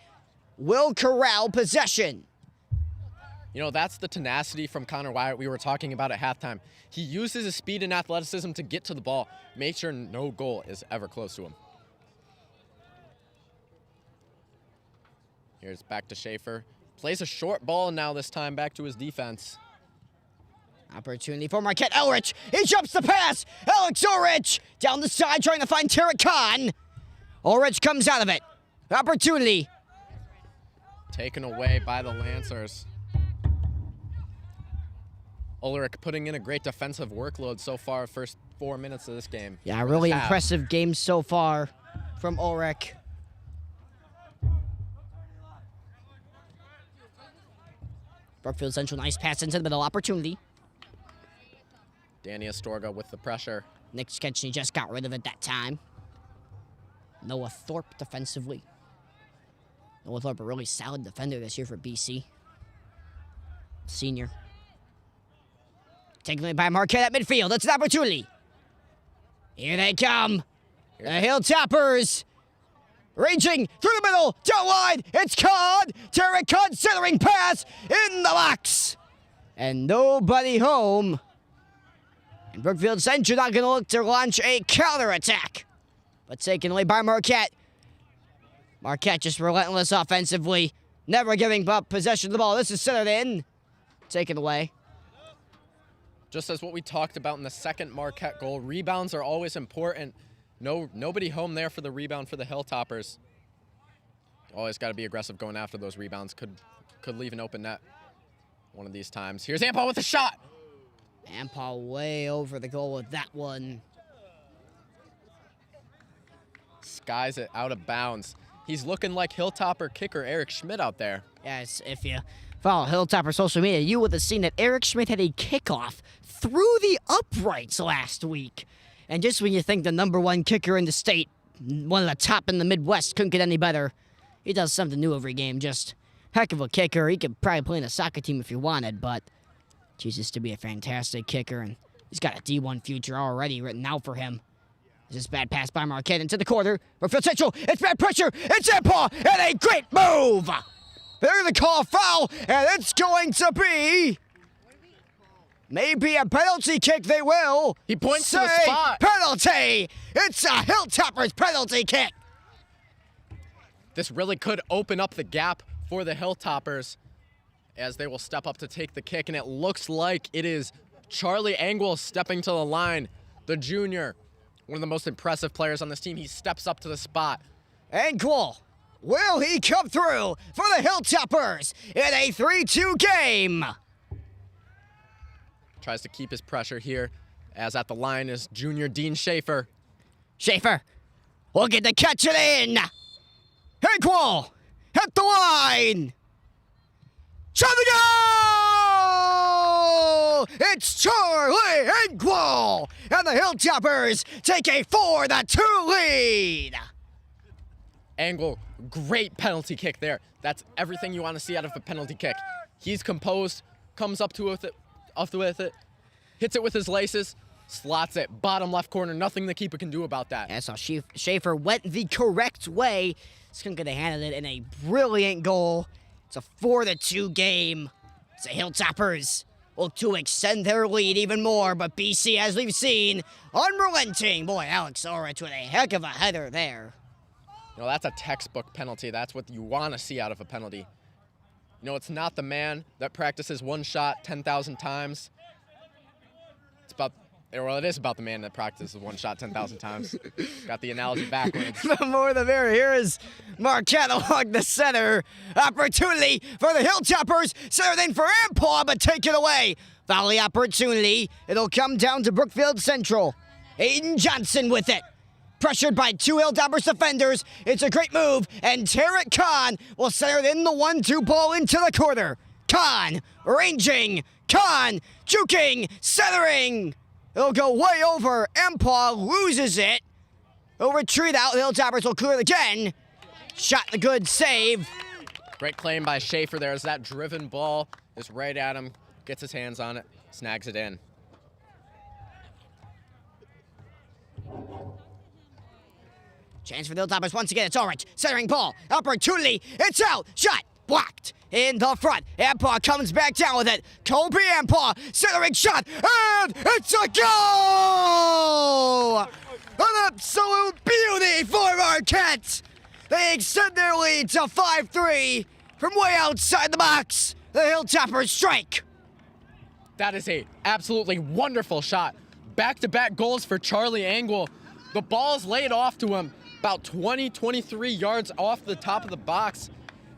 will corral possession. You know, that's the tenacity from Connor Wyatt we were talking about at halftime. He uses his speed and athleticism to get to the ball, make sure no goal is ever close to him. Here's back to Schaefer. Plays a short ball now this time back to his defense. Opportunity for Marquette. Ulrich, he jumps the pass. Alex Ulrich down the side trying to find Tarek Khan. Ulrich comes out of it. Opportunity. Taken away by the Lancers. Ulrich putting in a great defensive workload so far, first 4 minutes of this game. Yeah, really impressive game so far from Ulrich. Brookfield Central, nice pass into the middle. Opportunity. Danny Astorga with the pressure. Nick Sketchney just got rid of it that time. Noah Thorpe defensively. Noah Thorpe, a really solid defender this year for BC. Senior. Taken away by Marquette at midfield. That's an opportunity. Here they come. The Hilltoppers. Raging through the middle. Down line. It's Khan. Tarek Khan centering pass in the box. And nobody home. And Brookfield Central not going to look to launch a counterattack. But taken away by Marquette. Marquette just relentless offensively. Never giving up possession of the ball. This is centered in. Taken away. Just as what we talked about in the second Marquette goal, rebounds are always important. Nobody home there for the rebound for the Hilltoppers. Always got to be aggressive going after those rebounds. Could leave an open net one of these times. Here's Ampal with a shot. Ampal way over the goal with that one. Skies it out of bounds. He's looking like Hilltopper kicker Eric Schmidt out there. Yes, if you follow Hilltopper social media, you would have seen that Eric Schmidt had a kickoff through the uprights last week. And just when you think the #1 kicker in the state, one of the top in the Midwest, couldn't get any better, he does something new every game. Just heck of a kicker. He could probably play in a soccer team if he wanted, but Jesus, to be a fantastic kicker, and he's got a D1 future already written out for him. This is bad pass by Marquette into the corner. Brookfield Central, it's bad pressure. It's Ampal, and a great move. They're going to call a foul, and it's going to be maybe a penalty kick. They will. He points to the spot. Penalty. It's a Hilltoppers penalty kick. This really could open up the gap for the Hilltoppers as they will step up to take the kick, and it looks like it is Charlie Engel stepping to the line, the junior. One of the most impressive players on this team. He steps up to the spot. Engel, will he come through for the Hilltoppers in a 3-2 game? Tries to keep his pressure here, as at the line is junior Dean Schaefer. Schaefer, looking to catch it in. Engel, hit the line. Shot the goal! It's Charlie Engel, and the Hilltoppers take a 4-2 lead. Engel, great penalty kick there. That's everything you want to see out of a penalty kick. He's composed, comes up with it, hits it with his laces, slots it, bottom left corner. Nothing the keeper can do about that. Yeah, so Schaefer went the correct way. Skunk could have handled it in a brilliant goal. It's a 4-2 game. It's the Hilltoppers look to extend their lead even more, but BC, as we've seen, unrelenting. Boy, Alex Ulrich with a heck of a header there. You know, that's a textbook penalty. That's what you want to see out of a penalty. You know, it's not the man that practices one shot 10,000 times. It is about the man that practices one shot 10,000 times. Got the analogy backwards. The more the merrier. Here is Marquette along the center. Opportunity for the Hilltoppers. Centered in for Ampal, but taken away. Volley opportunity. It'll come down to Brookfield Central. Aiden Johnson with it. Pressured by two Hilltoppers defenders. It's a great move, and Tarek Khan will center it in the 1-2 ball into the corner. Khan ranging. Khan juking. Centering. It'll go way over. Ampal loses it. He'll retreat out. The Hilltoppers will clear it again. Shot the good save. Great claim by Schaefer there as that driven ball is right at him. Gets his hands on it. Snags it in. Chance for the Hilltoppers once again. It's Ulrich. Centering ball. Opportunity. It's out. Shot. Blocked. in the front. Ampaw comes back down with it. Colby Ampaw, centering shot, and it's a goal! An absolute beauty for Marquette! They extend their lead to 5-3 from way outside the box. The Hilltoppers strike. That is a absolutely wonderful shot. Back-to-back goals for Charlie Angle. The ball's laid off to him about 23 yards off the top of the box.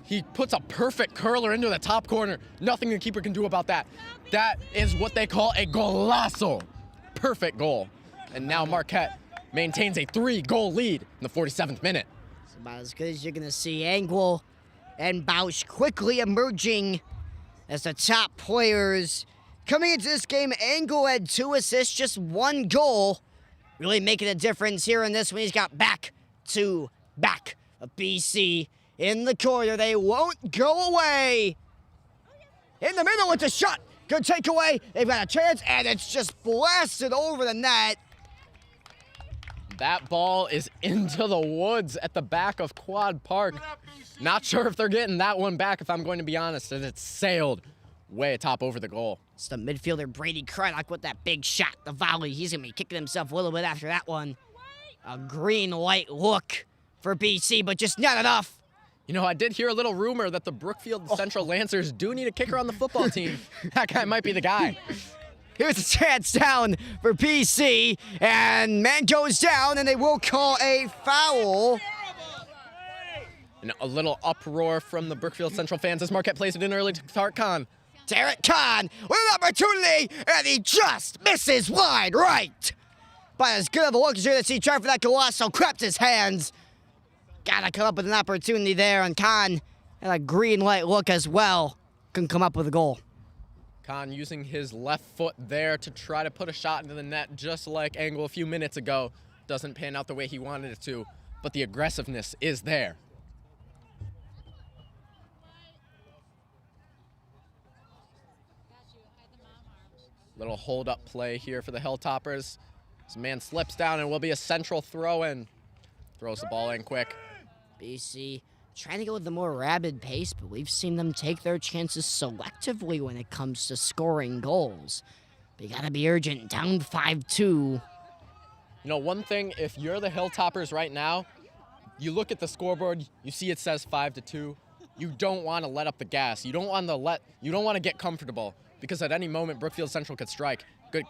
He puts a perfect curler into the top corner. Nothing the keeper can do about that. That is what they call a golazo. Perfect goal. And now Marquette maintains a 3-goal lead in the 47th minute. It's about as good as you're going to see. Angle and Bausch quickly emerging as the top players. Coming into this game, Angle had 2 assists, just 1 goal. Really making a difference here in this one. He's got back-to-back. A BC in the corner. They won't go away. In the middle with the shot. Good takeaway. They've got a chance, and it's just blasted over the net. That ball is into the woods at the back of Quad Park. Not sure if they're getting that one back, if I'm going to be honest, as it sailed way atop over the goal. It's the midfielder Brady Craddock with that big shot, the volley. He's going to be kicking himself a little bit after that one. A green-white look for BC, but just not enough. You know, I did hear a little rumor that the Brookfield Central Lancers do need a kicker on the football team. That guy might be the guy. Here's a chance down for BC, and man goes down, and they will call a foul. And a little uproar from the Brookfield Central fans as Marquette plays it in early to Tarek Khan. Tarek Khan with an opportunity, and he just misses wide right. But as good of a look as you're going to see, trying for that Golasso, crept his hands. Gotta come up with an opportunity there, and Khan had a green light look as well. Couldn't come up with a goal. Khan using his left foot there to try to put a shot into the net, just like Angle a few minutes ago. Doesn't pan out the way he wanted it to, but the aggressiveness is there. Little hold-up play here for the Hilltoppers. This man slips down and will be a central throw-in. Throws the ball in quick. BC trying to go with the more rabid pace, but we've seen them take their chances selectively when it comes to scoring goals. But you gotta be urgent, down 5-2. You know, one thing, if you're the Hilltoppers right now, you look at the scoreboard, you see it says 5-2. You don't want to let up the gas. You don't want to get comfortable, because at any moment Brookfield Central could strike.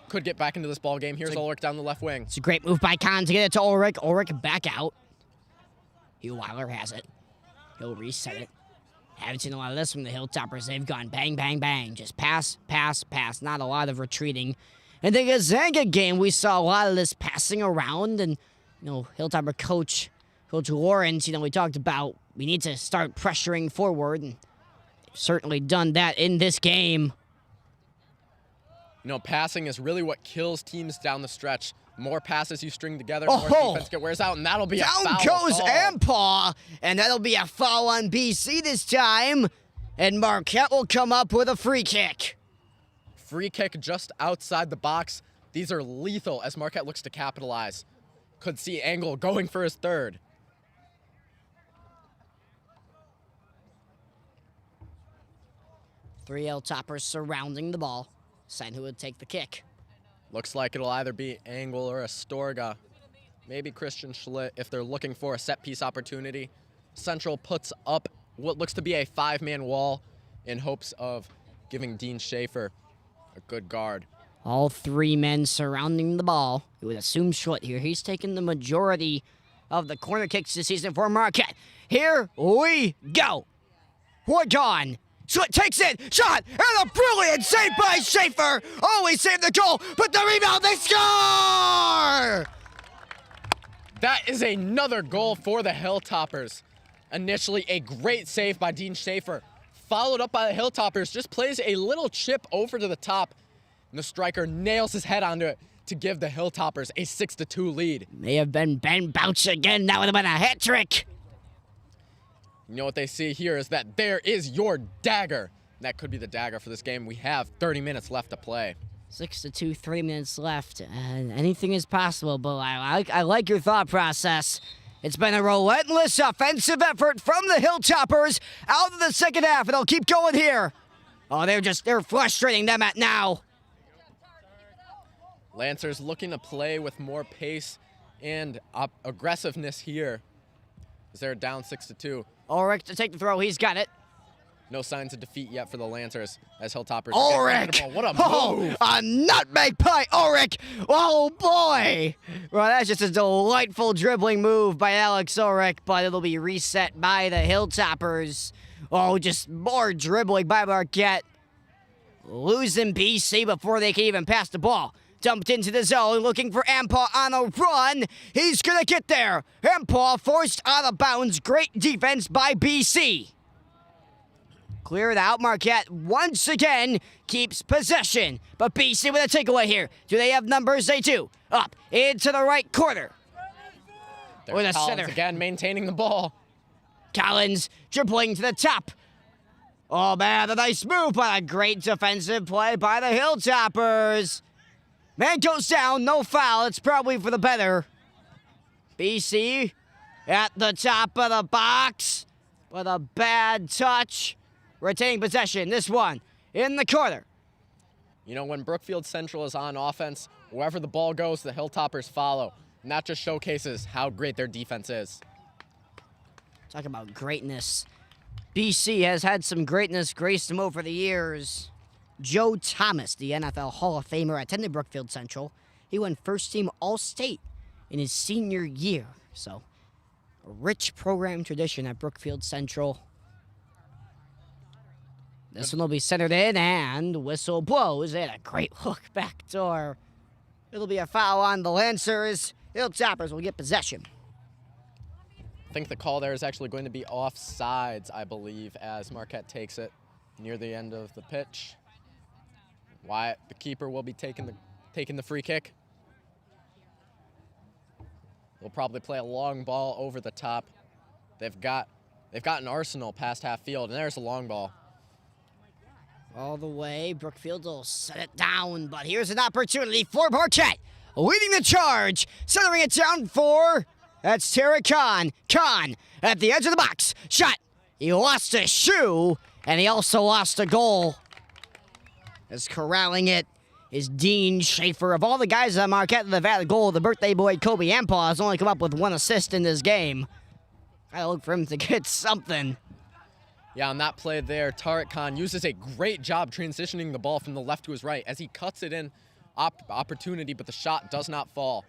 Could get back into this ball game. Here's Ulrich down the left wing. It's a great move by Khan to get it to Ulrich. Ulrich back out. Hugh Weiler has it. He'll reset it. Haven't seen a lot of this from the Hilltoppers. They've gone bang, bang, bang. Just pass, pass, pass. Not a lot of retreating. In the Gazanga game, we saw a lot of this passing around. And, Hilltopper coach Lawrence, we talked about we need to start pressuring forward. And they've certainly done that in this game. Passing is really what kills teams down the stretch. More passes you string together, more defense get wears out, and that'll be a foul. Down goes Ampaw, and that'll be a foul on BC this time. And Marquette will come up with a free kick. Free kick just outside the box. These are lethal as Marquette looks to capitalize. Could see Angle going for his third. Three Hilltoppers surrounding the ball. Sign who would take the kick. Looks like it'll either be Angle or Astorga. Maybe Christian Schlitt if they're looking for a set-piece opportunity. Central puts up what looks to be a 5-man wall in hopes of giving Dean Schaefer a good guard. All 3 men surrounding the ball. You would assume Schlitt here. He's taken the majority of the corner kicks this season for Marquette. Here we go. We're gone. Schlitt takes it, shot, and a brilliant save by Schaefer. Oh, he saved the goal, but the rebound, they score! That is another goal for the Hilltoppers. Initially, a great save by Dean Schaefer, followed up by the Hilltoppers, just plays a little chip over to the top, and the striker nails his head onto it to give the Hilltoppers a 6-2 lead. May have been Ben Bouch again. That would have been a hat trick. You know what they see here is that there is your dagger. That could be the dagger for this game. We have 30 minutes left to play. 6-2, 3 minutes left. Anything is possible, but I like your thought process. It's been a relentless offensive effort from the Hilltoppers out of the second half, and they'll keep going here. Oh, they're frustrating them at now. Lancers looking to play with more pace and aggressiveness here as they're down 6-2. Ulrich to take the throw. He's got it. No signs of defeat yet for the Lancers as Hilltoppers. Ulrich! What a move! A nutmeg pie, Ulrich! Oh, boy! Well, that's just a delightful dribbling move by Alex Ulrich, but it'll be reset by the Hilltoppers. Oh, just more dribbling by Marquette. Losing BC before they can even pass the ball. Dumped into the zone, looking for Ampaw on a run. He's gonna get there. Ampaw forced out of bounds. Great defense by BC. Clear it out. Marquette once again keeps possession. But BC with a takeaway here. Do they have numbers? They do. Up into the right corner. There's the Collins center. again maintaining the ball. Collins dribbling to the top. Oh, man, a nice move, but a great defensive play by the Hilltoppers. Man goes down, no foul. It's probably for the better. BC at the top of the box with a bad touch. Retaining possession, this one in the corner. You know, when Brookfield Central is on offense, wherever the ball goes, the Hilltoppers follow. And that just showcases how great their defense is. Talk about greatness. BC has had some greatness grace them over the years. Joe Thomas, the NFL Hall of Famer, attended Brookfield Central. He won first-team All-State in his senior year. So, a rich program tradition at Brookfield Central. This one will be centered in, and whistle blows. And a great hook back door. It'll be a foul on the Lancers. Hilltoppers will get possession. I think the call there is actually going to be offsides, I believe, as Marquette takes it near the end of the pitch. Wyatt, the keeper, will be taking the free kick. They'll probably play a long ball over the top. They've got an arsenal past half field, and there's a long ball. All the way, Brookfield will set it down, but here's an opportunity for Marquette. Leading the charge, centering it down for, that's Tara Khan. Khan at the edge of the box. Shot. He lost a shoe, and he also lost a goal. As corralling it is Dean Schaefer. Of all the guys at Marquette that have had a goal, the birthday boy Kobe Ampaw has only come up with one assist in this game. Gotta look for him to get something. Yeah, on that play there, Tariq Khan uses a great job transitioning the ball from the left to his right as he cuts it in. Opportunity, but the shot does not fall.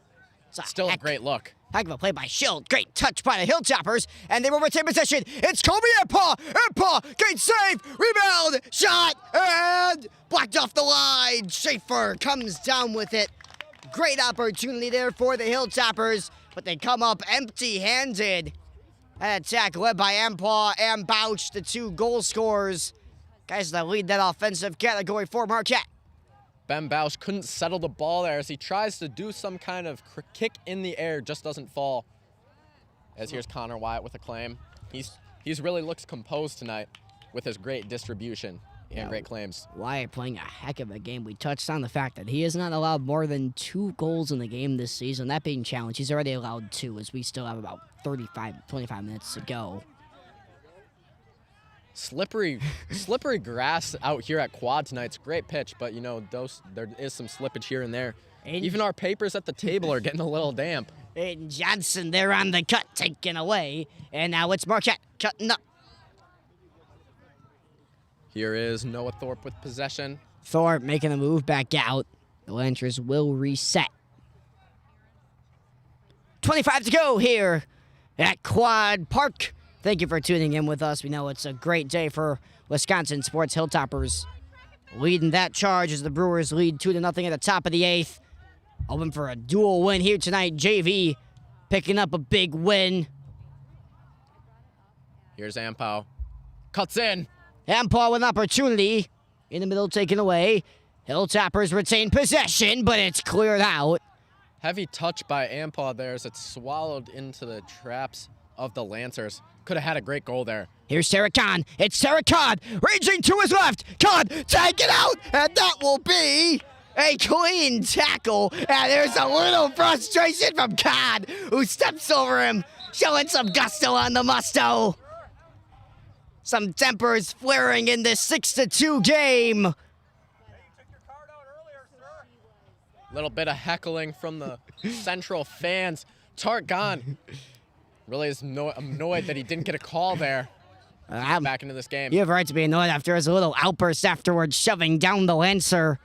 Still a great look. Heck of a play by Schild. Great touch by the Hilltoppers, and they will retain possession. It's Kobe Ampaw. Ampaw, great save, rebound, shot, and blocked off the line. Schaefer comes down with it. Great opportunity there for the Hilltoppers, but they come up empty-handed. An attack led by Ampaw and Bouch, the two goal scorers. Guys that lead that offensive category for Marquette. Ben Bausch couldn't settle the ball there as he tries to do some kind of kick in the air, just doesn't fall. As here's Connor Wyatt with a claim. He's really looks composed tonight with his great distribution and great claims. Wyatt playing a heck of a game. We touched on the fact that he has not allowed more than 2 goals in the game this season. That being challenged, he's already allowed 2 as we still have about 25 minutes to go. Slippery grass out here at Quad tonight's great pitch, but you know there is some slippage here and there. Even our papers at the table are getting a little damp. And Johnson there on the cut, taken away, and now it's Marquette cutting up. Here is Noah Thorpe with possession. Thorpe making a move back out. The Lancers will reset. 25 to go here at Quad Park. Thank you for tuning in with us. We know it's a great day for Wisconsin sports. Hilltoppers leading that charge as the Brewers lead 2-0 at the top of the 8th. Hoping for a dual win here tonight. JV picking up a big win. Here's Ampaw. Cuts in. Ampaw with an opportunity. In the middle, taken away. Hilltoppers retain possession, but it's cleared out. Heavy touch by Ampaw there as it's swallowed into the traps of the Lancers. Could have had a great goal there. Here's Tara Khan. It's Tara Khan raging to his left. Khan, take it out, and that will be A clean tackle, and there's a little frustration from Khan, who steps over him, showing some gusto on the musto. Some tempers flaring in this 6-2 game. Little bit of heckling from the Central fans. Tarkan really is annoyed that he didn't get a call there. Back into this game. You have a right to be annoyed after his little outburst afterwards, shoving down the Lancer.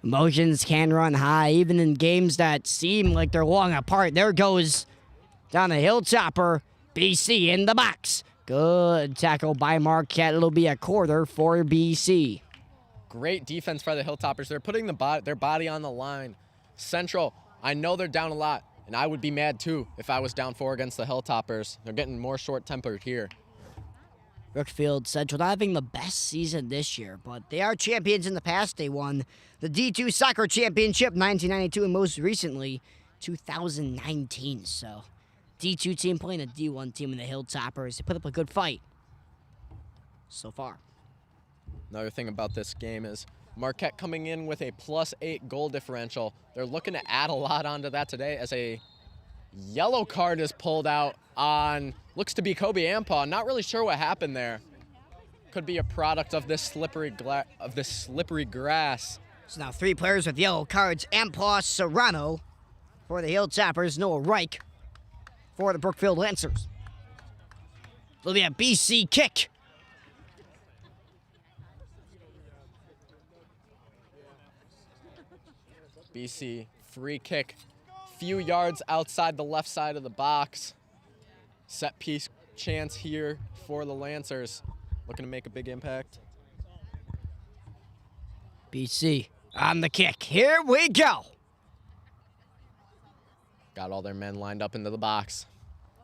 Emotions can run high, even in games that seem like they're long apart. There goes down the Hilltopper. BC in the box. Good tackle by Marquette. It'll be a quarter for BC. Great defense by the Hilltoppers. They're putting their body on the line. Central, I know they're down a lot, and I would be mad too if I was down 4 against the Hilltoppers. They're getting more short-tempered here. Brookfield Central not having the best season this year, but they are champions in the past. They won the D2 Soccer Championship 1992 and most recently 2019. So D2 team playing a D1 team in the Hilltoppers. They put up a good fight so far. Another thing about this game is Marquette coming in with a +8 goal differential. They're looking to add a lot onto that today as a yellow card is pulled out on, looks to be Kobe Ampaw. Not really sure what happened there. Could be a product of this slippery grass. So now 3 players with yellow cards. Ampaw, Serrano for the Hilltoppers. Noah Reich for the Brookfield Lancers. It'll be a BC kick. BC free kick. Few yards outside the left side of the box. Set piece chance here for the Lancers. Looking to make a big impact. BC on the kick. Here we go. Got all their men lined up into the box.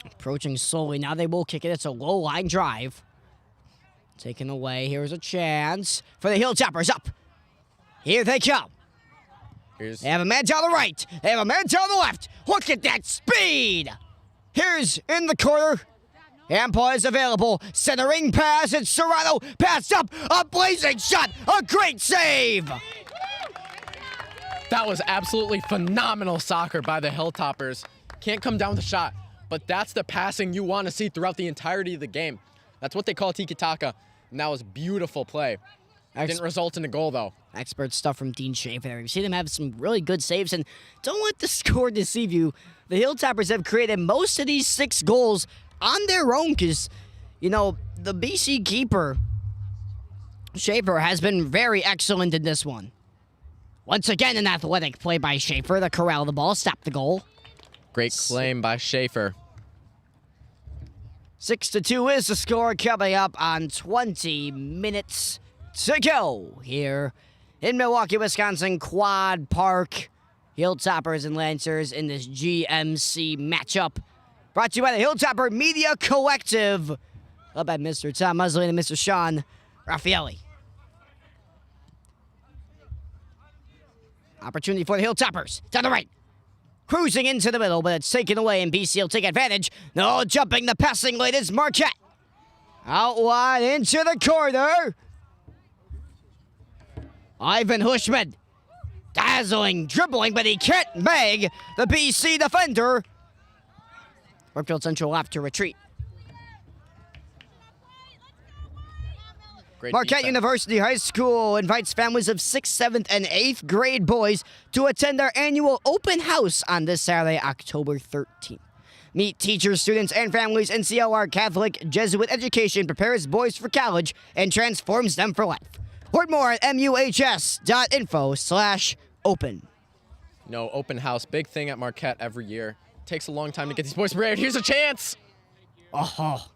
Approaching slowly. Now they will kick it. It's a low line drive. Taken away. Here's a chance for the Hilltoppers up. Here they come. They have a man down the right. They have a man down the left. Look at that speed. Here's in the corner. Ampaw is available. Centering pass. It's Serrano. Passed up. A blazing shot. A great save. That was absolutely phenomenal soccer by the Hilltoppers. Can't come down with a shot, but that's the passing you want to see throughout the entirety of the game. That's what they call tiki-taka, and that was beautiful play. Didn't result in a goal, though. Expert stuff from Dean Schaefer there. We've seen him have some really good saves, and don't let the score deceive you. The Hilltoppers have created most of these 6 goals on their own because, you know, the BC keeper, Schaefer, has been very excellent in this one. Once again, an athletic play by Schaefer to corral the ball, stop the goal. Great claim by Schaefer. 6-2 is the score coming up on 20 minutes to go here in Milwaukee, Wisconsin, Quad Park. Hilltoppers and Lancers in this GMC matchup. Brought to you by the Hilltopper Media Collective. Led by Mr. Tom Musley and Mr. Sean Raffaelli. Opportunity for the Hilltoppers. Down the right. Cruising into the middle, but it's taken away, and BC will take advantage. No, jumping the passing lane is Marquette. Out wide into the corner. Ivan Hushman. Dazzling dribbling, but he can't bag the BC defender. Brookfield Central will have to retreat. Great Marquette defense. University High School invites families of 6th, 7th, and 8th grade boys to attend their annual open house on this Saturday, October 13th. Meet teachers, students, and families and see how our Catholic Jesuit education prepares boys for college and transforms them for life. Learn more at muhs.info/open. No, open house, big thing at Marquette every year. Takes a long time to get these boys prepared. Here's a chance. Oh.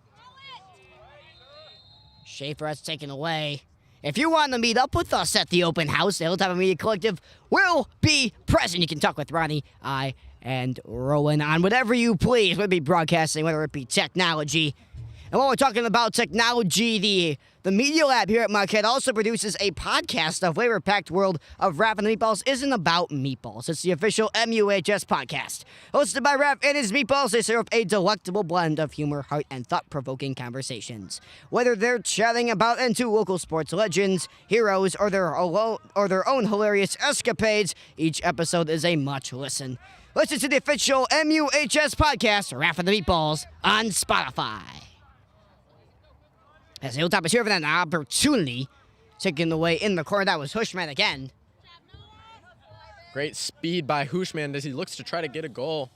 Schaefer has taken away. If you want to meet up with us at the open house, the Hilltopper Media Collective will be present. You can talk with Ronnie, and Rowen on whatever you please. Whether it be broadcasting, whether it be technology. And while we're talking about technology, the Media Lab here at Marquette also produces a podcast. The flavor-packed world of Raph and the Meatballs isn't about meatballs. It's the official MUHS podcast. Hosted by Raph and his meatballs, they serve a delectable blend of humor, heart, and thought-provoking conversations. Whether they're chatting about and local sports legends, heroes, or their own hilarious escapades, each episode is a much listen. Listen to the official MUHS podcast, Raph and the Meatballs, on Spotify. As Hilltopper is here for that opportunity, taking away in the corner. That was Hushman again. Great speed by Hushman as he looks to try to get a goal.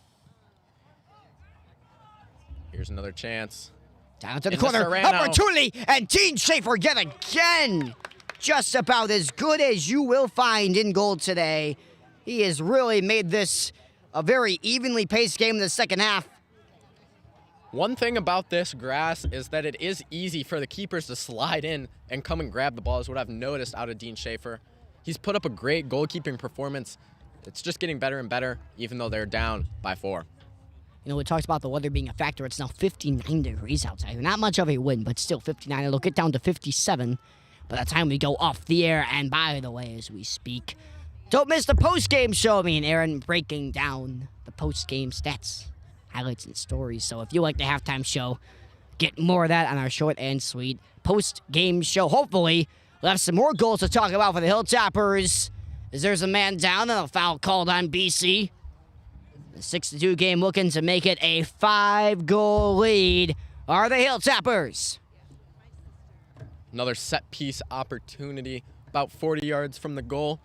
Here's another chance. Down to the corner. Opportunity. And Dean Schaefer yet again. Just about as good as you will find in goal today. He has really made this a very evenly paced game in the second half. One thing about this grass is that it is easy for the keepers to slide in and come and grab the ball, is what I've noticed out of Dean Schaefer. He's put up a great goalkeeping performance. It's just getting better and better, even though they're down by 4. You know, we talked about the weather being a factor. It's now 59 degrees outside. Not much of a wind, but still 59. It'll get down to 57 by the time we go off the air. And by the way, as we speak, don't miss the post-game show. Me and Aaron breaking down the post-game stats, highlights, and stories. So if you like the halftime show, get more of that on our short and sweet post-game show. Hopefully, we'll have some more goals to talk about for the Hilltoppers, as there's a man down and a foul called on BC. The 6-2 game looking to make it a 5-goal lead are the Hilltoppers. Another set-piece opportunity about 40 yards from the goal.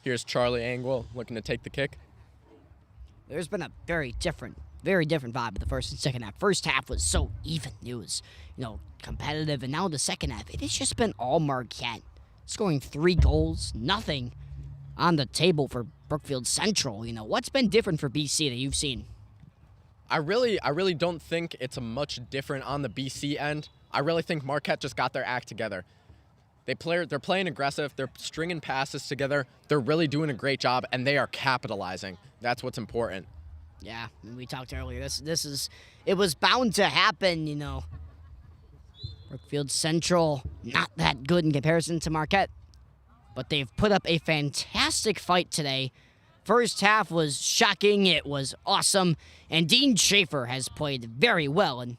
Here's Charlie Angwell looking to take the kick. There's been a very different vibe in the first and second half. First half was so even. It was, competitive. And now the second half, it has just been all Marquette. Scoring 3 goals, nothing on the table for Brookfield Central. What's been different for BC that you've seen? I really don't think it's a much different on the BC end. I really think Marquette just got their act together. They're playing aggressive. They're stringing passes together. They're really doing a great job, and they are capitalizing. That's what's important. Yeah, we talked earlier. It was bound to happen, Brookfield Central, not that good in comparison to Marquette, but they've put up a fantastic fight today. First half was shocking. It was awesome, and Dean Schaefer has played very well. And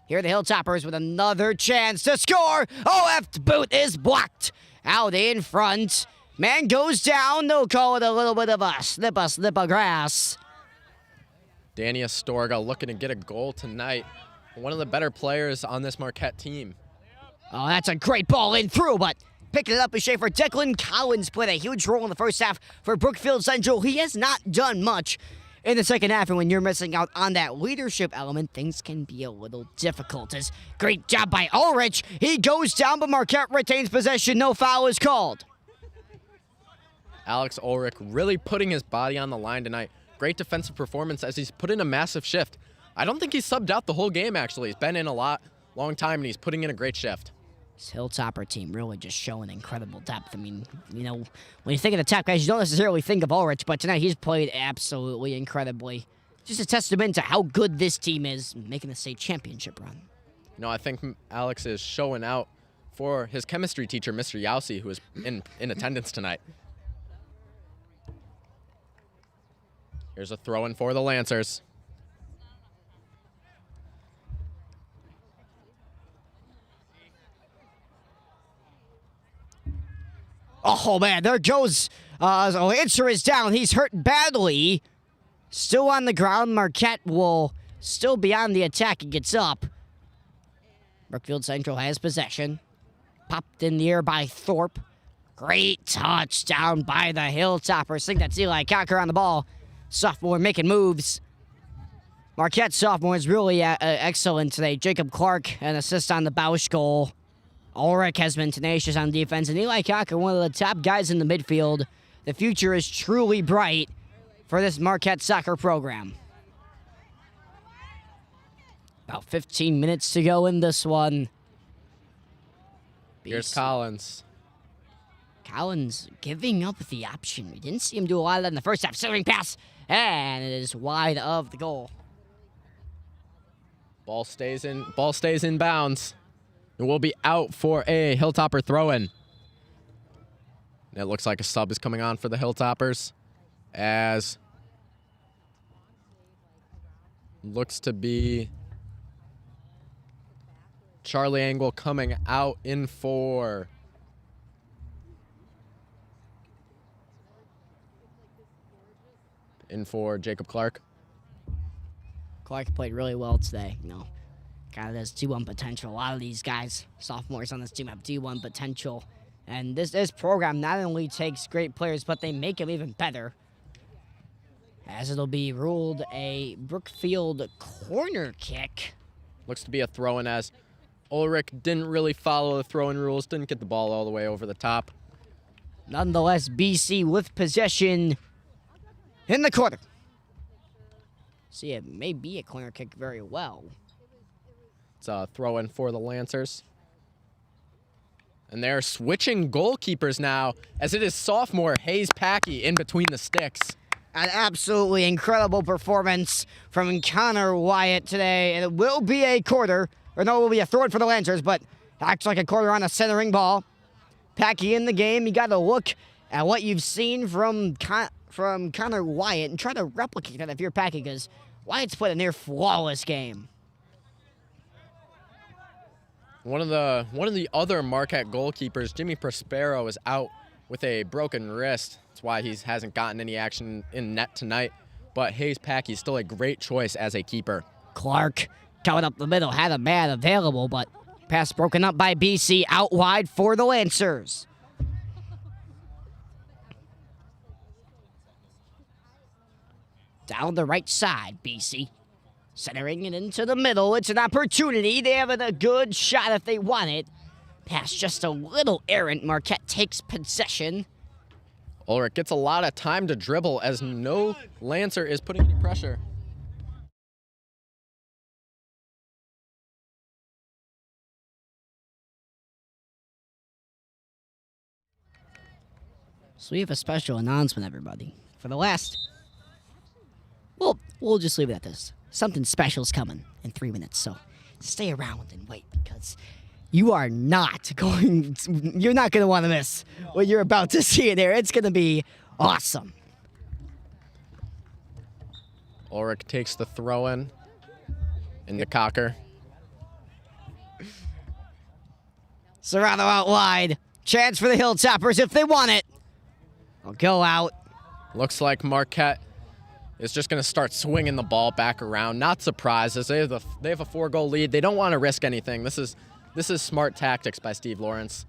here are the Hilltoppers with another chance to score. Oh, left boot is blocked. Out in front. Man goes down. They'll call it a little bit of a slip of grass. Danny Astorga looking to get a goal tonight. One of the better players on this Marquette team. Oh, that's a great ball in through, but picking it up is Schaefer. Declan Collins played a huge role in the first half for Brookfield Central. He has not done much in the second half, and when you're missing out on that leadership element, things can be a little difficult. As great job by Ulrich. He goes down, but Marquette retains possession. No foul is called. Alex Ulrich really putting his body on the line tonight. Great defensive performance as he's put in a massive shift. I don't think he's subbed out the whole game, actually. He's been in a long time, and he's putting in a great shift. This Hilltopper team really just showing incredible depth. I mean, when you think of the top guys, you don't necessarily think of Ulrich, but tonight he's played absolutely incredibly. Just a testament to how good this team is, making a state championship run. I think Alex is showing out for his chemistry teacher, Mr. Yausi, who is in attendance tonight. Here's a throw-in for the Lancers. Oh, man, there goes. Lancer is down. He's hurt badly. Still on the ground. Marquette will still be on the attack. He gets up. Brookfield Central has possession. Popped in the air by Thorpe. Great touchdown by the Hilltoppers. I think that's Eli Cocker on the ball. Sophomore making moves. Marquette sophomore is really excellent today. Jacob Clarke, an assist on the Bausch goal. Ulrich has been tenacious on defense, and Eli Cocker, one of the top guys in the midfield. The future is truly bright for this Marquette soccer program. About 15 minutes to go in this one. Here's Collins. Collins giving up the option. We didn't see him do a lot of that in the first half. Serving pass, and it is wide of the goal. Ball stays in bounds. It will be out for a Hilltopper throw-in. It looks like a sub is coming on for the Hilltoppers, as looks to be Charlie Angle coming out in for Jacob Clarke. Clarke played really well today. Kind of has D1 potential. A lot of these guys, sophomores on this team, have D1 potential. And this program not only takes great players, but they make them even better. As it'll be ruled a Brookfield corner kick. Looks to be a throw-in, as Ulrich didn't really follow the throw-in rules, didn't get the ball all the way over the top. Nonetheless, BC with possession in the corner. See, it may be a corner kick very well. It's a throw-in for the Lancers. And they're switching goalkeepers now, as it is sophomore Hayes Packee in between the sticks. An absolutely incredible performance from Connor Wyatt today. And it will be a quarter, or no, it will be a throw-in for the Lancers, but acts like a quarter on a centering ball. Packee in the game. You got to look at what you've seen from Connor Wyatt and try to replicate that if you're Packee, because Wyatt's played a near flawless game. One of the other Marquette goalkeepers, Jimmy Prospero, is out with a broken wrist. That's why he hasn't gotten any action in net tonight. But Hayes Packee is still a great choice as a keeper. Clarke coming up the middle, had a man available, but pass broken up by BC, out wide for the Lancers. Down the right side, BC. Centering it into the middle. It's an opportunity. They have a good shot if they want it. Pass just a little errant. Marquette takes possession. Ulrich gets a lot of time to dribble, as no Lancer is putting any pressure. So we have a special announcement, everybody. For the last... Well, we'll just leave it at this. Something special's coming in 3 minutes, so stay around and wait, because you're not going to want to miss what you're about to see in there. It's going to be awesome. Ulrich takes the throw-in into Cocker. Serrano out wide. Chance for the Hilltoppers if they want it. I'll go out. Looks like Marquette is just going to start swinging the ball back around. Not surprised, as they have a 4-goal lead. They don't want to risk anything. This is smart tactics by Steve Lawrence.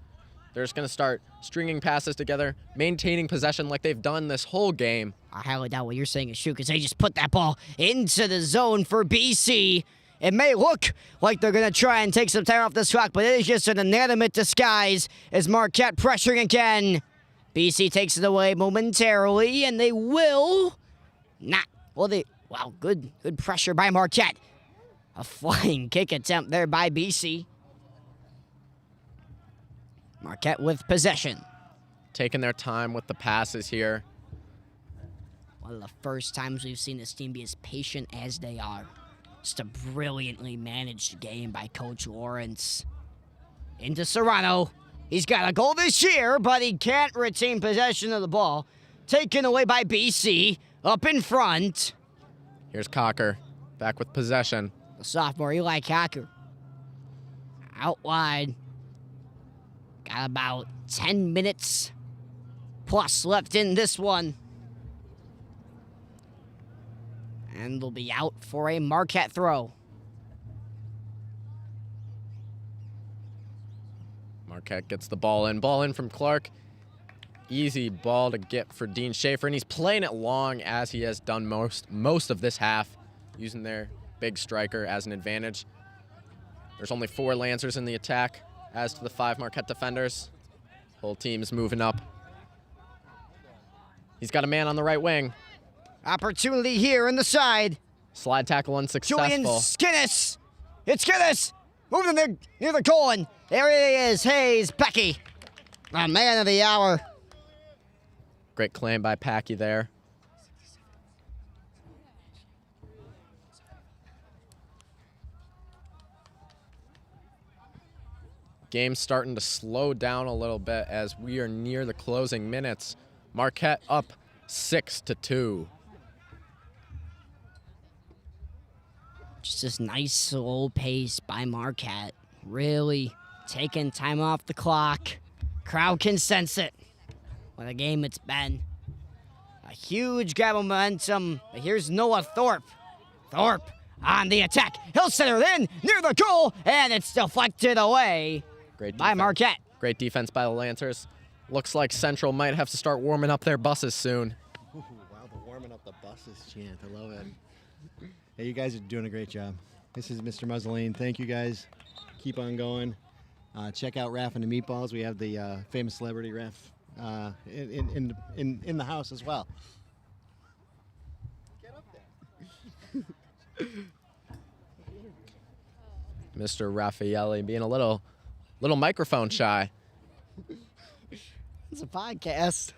They're just going to start stringing passes together, maintaining possession like they've done this whole game. I highly doubt what you're saying is true, because they just put that ball into the zone for BC. It may look like they're going to try and take some time off this clock, but it is just an inanimate disguise as Marquette pressuring again. BC takes it away momentarily, and they will... Wow, good pressure by Marquette. A flying kick attempt there by BC. Marquette with possession. Taking their time with the passes here. One of the first times we've seen this team be as patient as they are. Just a brilliantly managed game by Coach Lawrence. Into Serrano. He's got a goal this year, but he can't retain possession of the ball. Taken away by BC. Up in front. Here's Cocker, back with possession. The sophomore, Eli Cocker. Out wide. Got about 10 minutes plus left in this one. And they'll be out for a Marquette throw. Marquette gets the ball in from Clarke. Easy ball to get for Dean Schaefer, and he's playing it long, as he has done most of this half, using their big striker as an advantage. There's only 4 Lancers in the attack, as to the 5 Marquette defenders. Whole team's moving up. He's got a man on the right wing. Opportunity here in the side. Slide tackle unsuccessful. Julian Skinnis. It's Skinnis. Moving there near the goal, and there he is, Hayes Packee. A man of the hour. Great claim by Packee there. Game's starting to slow down a little bit as we are near the closing minutes. Marquette up 6-2. Just this nice slow pace by Marquette. Really taking time off the clock. Crowd can sense it. What a game it's been. A huge grab of momentum. But here's Noah Thorpe. Thorpe on the attack. He'll center it in near the goal, and it's deflected away by Marquette. Great defense by the Lancers. Looks like Central might have to start warming up their buses soon. Ooh, wow, the warming up the buses chant. I love it. Hey, you guys are doing a great job. This is Mr. Mussolini. Thank you, guys. Keep on going. Check out Raph and the Meatballs. We have the famous celebrity Raph in the house as well. Get up there. Mr. Raffaelli being a little microphone shy. It's a podcast.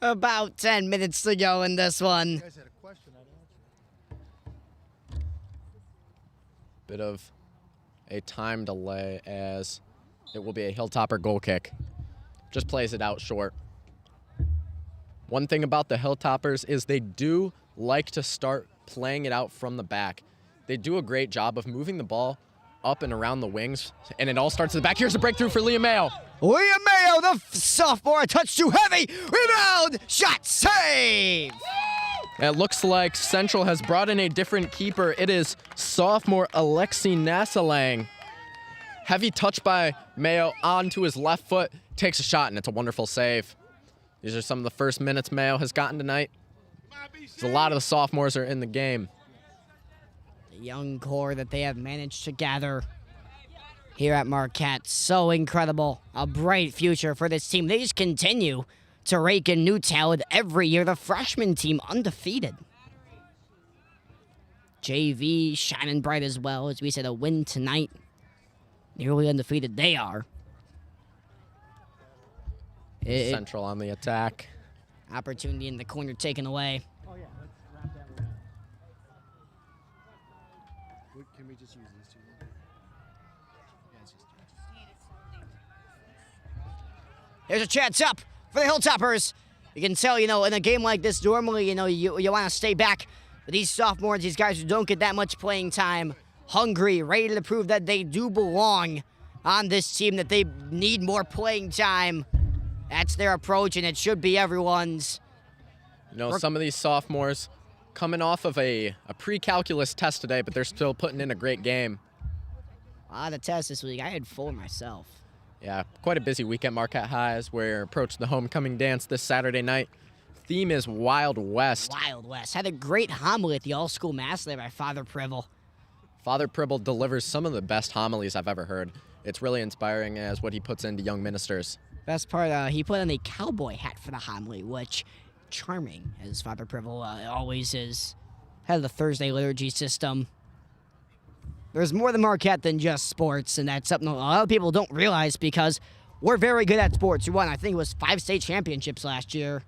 About 10 minutes to go in this one. You guys had a question, I'd answer. Bit of a time delay as it will be a Hilltopper goal kick. Just plays it out short. One thing about the Hilltoppers is they do like to start playing it out from the back. They do a great job of moving the ball up and around the wings, and it all starts at the back. Here's a breakthrough for Liam Mayo. Liam Mayo, the sophomore, a touch too heavy. Rebound, shot, save. It looks like Central has brought in a different keeper. It is sophomore Alexi Nasalang. Heavy touch by Mayo onto his left foot. Takes a shot, and it's a wonderful save. These are some of the first minutes Mayo has gotten tonight. A lot of the sophomores are in the game. The young core that they have managed to gather here at Marquette. So incredible. A bright future for this team. They just continue to rake in new talent every year. The freshman team undefeated. JV shining bright as well. As we said, a win tonight. Nearly undefeated they are. Central on the attack. Opportunity in the corner taken away. Oh, yeah, let's wrap that around. Can we just use these two? Yeah, it's just There's a chance up for the Hilltoppers. You can tell, in a game like this, normally, you want to stay back. But these sophomores, these guys who don't get that much playing time, hungry, ready to prove that they do belong on this team, that they need more playing time. That's their approach, and it should be everyone's. Some of these sophomores coming off of a pre-calculus test today, but they're still putting in a great game. A lot of tests this week. I had 4 myself. Yeah, quite a busy week at Marquette High as we're approaching the homecoming dance this Saturday night. Theme is Wild West. Wild West. Had a great homily at the all-school mass there by Father Pribble. Father Pribble delivers some of the best homilies I've ever heard. It's really inspiring as what he puts into young ministers. Best part, he put on a cowboy hat for the homily, which charming, as Father Pribble always is. Head of the Thursday liturgy system. There's more than Marquette than just sports, and that's something a lot of people don't realize because we're very good at sports. We won, I think it was 5 state championships last year.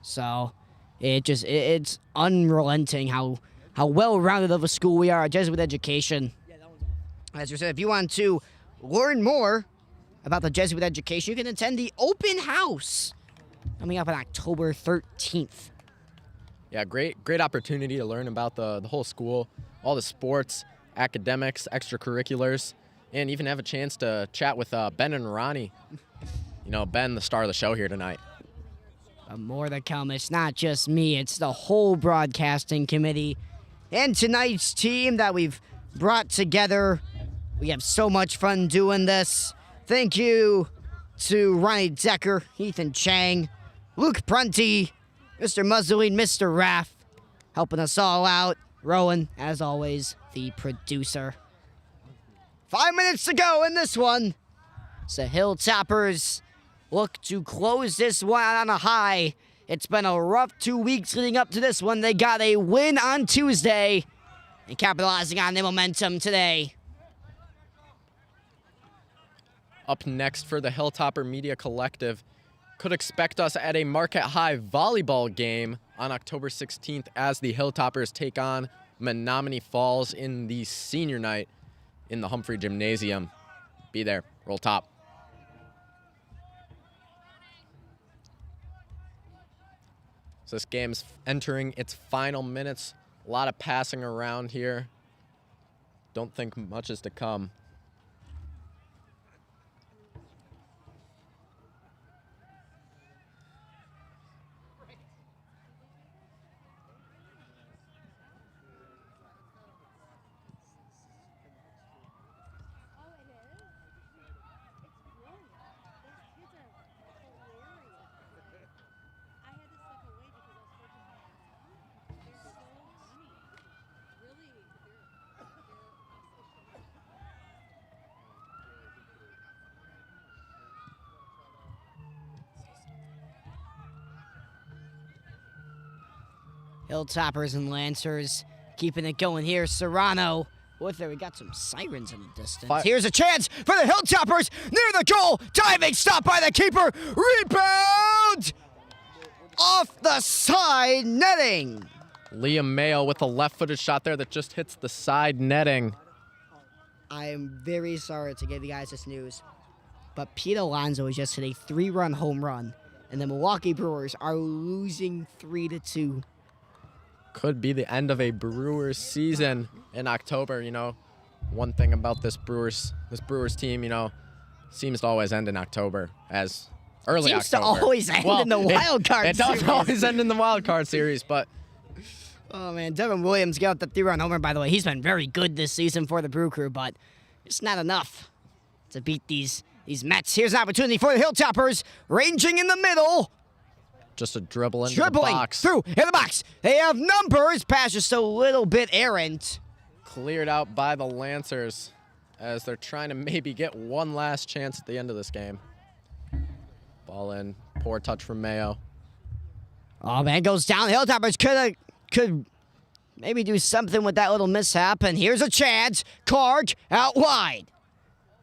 So it's unrelenting how well-rounded of a school we are, a Jesuit education. As you said, if you want to learn more about the Jesuit education, you can attend the open house coming up on October 13th. Yeah, great opportunity to learn about the whole school, all the sports, academics, extracurriculars, and even have a chance to chat with Ben and Ronnie. Ben, the star of the show here tonight. More to come. It's not just me, it's the whole broadcasting committee and tonight's team that we've brought together. We have so much fun doing this. Thank you to Ronnie Decker, Ethan Chang, Luke Prunty, Mr. Mussolini, Mr. Raff, helping us all out. Rowen, as always, the producer. 5 minutes to go in this one. So Hilltoppers look to close this one on a high. It's been a rough 2 weeks leading up to this one. They got a win on Tuesday and capitalizing on their momentum today. Up next for the Hilltopper Media Collective, could expect us at a Marquette High volleyball game on October 16th as the Hilltoppers take on Menominee Falls in the senior night in the Humphrey Gymnasium. be there. Roll top. So this game's entering its final minutes. A lot of passing around here. Don't think much is to come. Hilltoppers and Lancers keeping it going here. Serrano with it. We got some sirens in the distance. Here's a chance for the Hilltoppers near the goal. Diving stop by the keeper. Rebound off the side netting. Liam Mayo with a left-footed shot there that just hits the side netting. I am very sorry to give you guys this news, but Pete Alonso has just hit a 3-run home run, and the Milwaukee Brewers are losing 3-2. Could be the end of a Brewers season in October. You know, one thing about this Brewers team, you know, seems to always end in October, as early Seems October. to always end in the wild card It does series. always end in the wild card series, but Oh, man. Devin Williams got the 3-run homer, by the way. He's been very good this season for the Brew Crew, but it's not enough to beat these Mets. Here's an opportunity for the Hilltoppers, ranging in the middle. just a dribble into Dribbling the box. through in the box. They have numbers. Pass just a little bit errant. Cleared out by the Lancers as they're trying to maybe get one last chance at the end of this game. Ball in. Poor touch from Mayo. Oh, man, goes down. Hilltoppers could maybe do something with that little mishap. And here's a chance. Clarke out wide.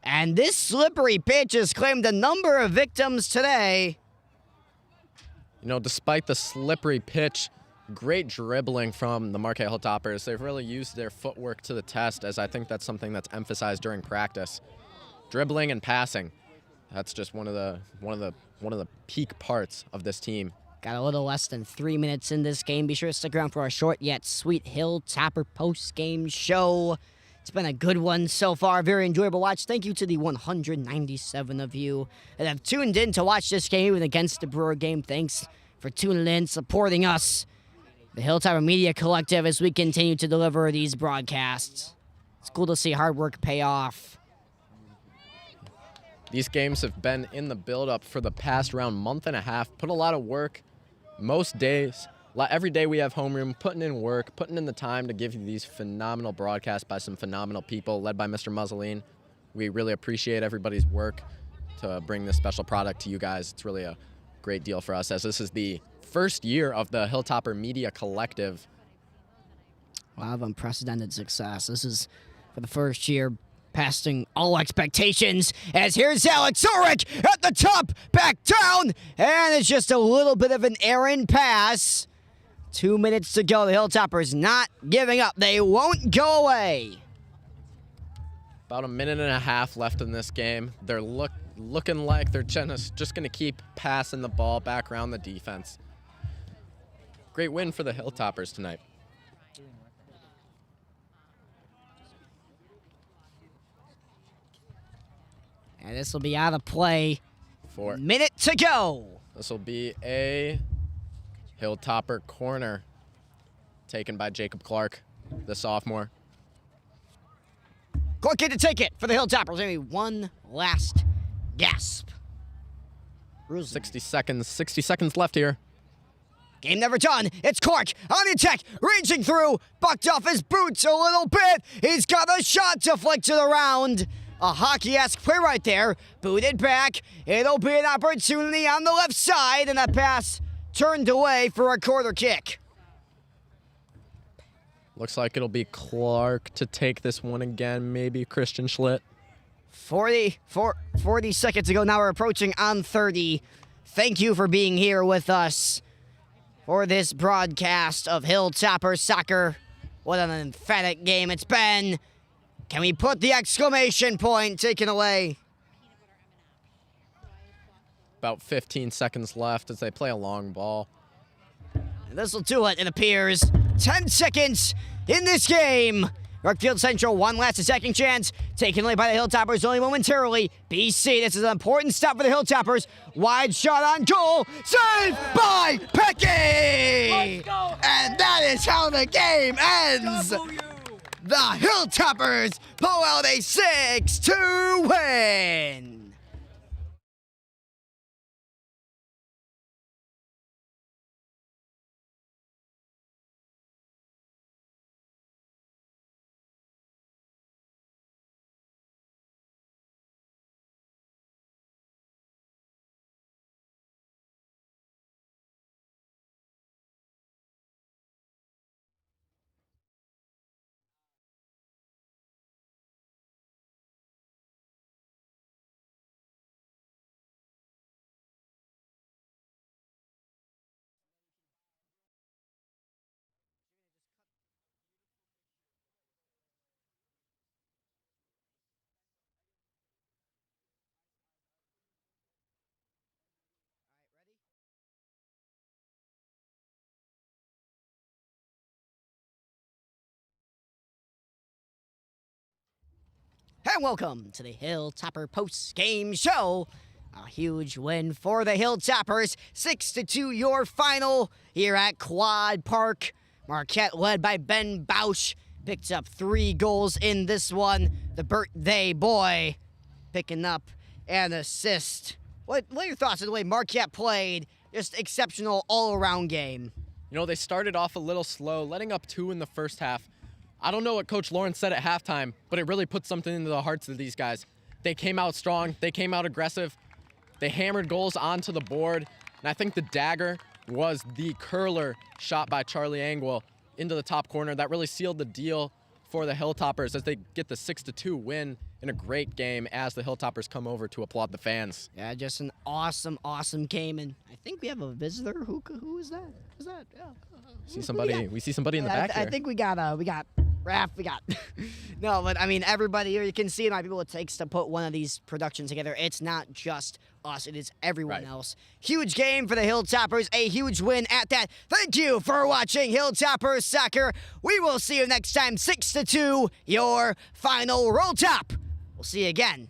And this slippery pitch has claimed a number of victims today. You know, despite the slippery pitch, great dribbling from the Marquette Hilltoppers. They've really used their footwork to the test, as I think that's something that's emphasized during practice. Dribbling and passing. That's just one of the peak parts of this team. Got a little less than 3 minutes in this game. Be sure to stick around for our short yet sweet Hilltopper post-game show. It's been a good one so far. Very enjoyable watch. Thank you to the 197 of you that have tuned in to watch this game even against the Brewer game. Thanks for tuning in, supporting us, the Hilltopper Media Collective, as we continue to deliver these broadcasts. It's cool to see hard work pay off. These games have been in the build-up for the past around month and a half. Put a lot of work. Most days, every day we have Homeroom, putting in work, putting in the time to give you these phenomenal broadcasts by some phenomenal people, led by Mr. Mussolini. We really appreciate everybody's work to bring this special product to you guys. It's really a great deal for us, as this is the first year of the Hilltopper Media Collective. A lot of unprecedented success. This is for the first year, passing all expectations, as here's Alex Ulrich at the top, back down, and it's just a little bit of an errant pass. 2 minutes to go. The Hilltoppers not giving up. They won't go away. About a minute and a half left in this game. They're looking like they're just going to keep passing the ball back around the defense. Great win for the Hilltoppers tonight. And this will be out of play. For Minute to go. this will be a Hilltopper corner taken by Jacob Clarke, the sophomore. Clarke to take it for the Hilltoppers. Maybe one last gasp. 60 seconds left here. Game never done. It's Clarke on the attack, reaching through, bucked off his boots a little bit. He's got a shot to flick to the round. A hockey-esque play right there. Booted back. It'll be an opportunity on the left side, and that pass turned away for a corner kick. Looks like it'll be Clarke to take this one again, maybe Christian Schlitt. 40 seconds ago. Now we're approaching on 30. Thank you for being here with us for this broadcast of Hilltopper Soccer. What an emphatic game it's been. Can we put the exclamation point taken away? About 15 seconds left as they play a long ball. And this will do it, it appears. 10 seconds in this game. Brookfield Central, one last and second chance. Taken away by the Hilltoppers only momentarily. BC, this is an important stop for the Hilltoppers. Wide shot on goal. Saved by Packee! And that is how the game ends. The Hilltoppers pull out a 6-2 win. And welcome to the Hilltopper post-game show. A huge win for the Hilltoppers. 6-2 your final here at Quad Park. Marquette led by Ben Bausch. Picked up 3 goals in this one. The birthday boy picking up an assist. What are your thoughts on the way Marquette played? Just exceptional all-around game. You know, they started off a little slow, letting up 2 in the first half. I don't know what Coach Lawrence said at halftime, but it really put something into the hearts of these guys. They came out strong. They came out aggressive. They hammered goals onto the board. And I think the dagger was the curler shot by Charlie Angwell into the top corner. That really sealed the deal for the Hilltoppers as they get the 6-2 win in a great game as the Hilltoppers come over to applaud the fans. Yeah, just an awesome, awesome game. And I think we have a visitor. Who is that? Who's that? Yeah. We see somebody in the back here. I think we got Raph, no, but I mean, everybody here, you can see how many people it takes to put one of these productions together. It's not just us, it is everyone else. Huge game for the Hilltoppers, a huge win at that. Thank you for watching Hilltoppers Soccer. We will see you next time, 6-2, your final roll top. We'll see you again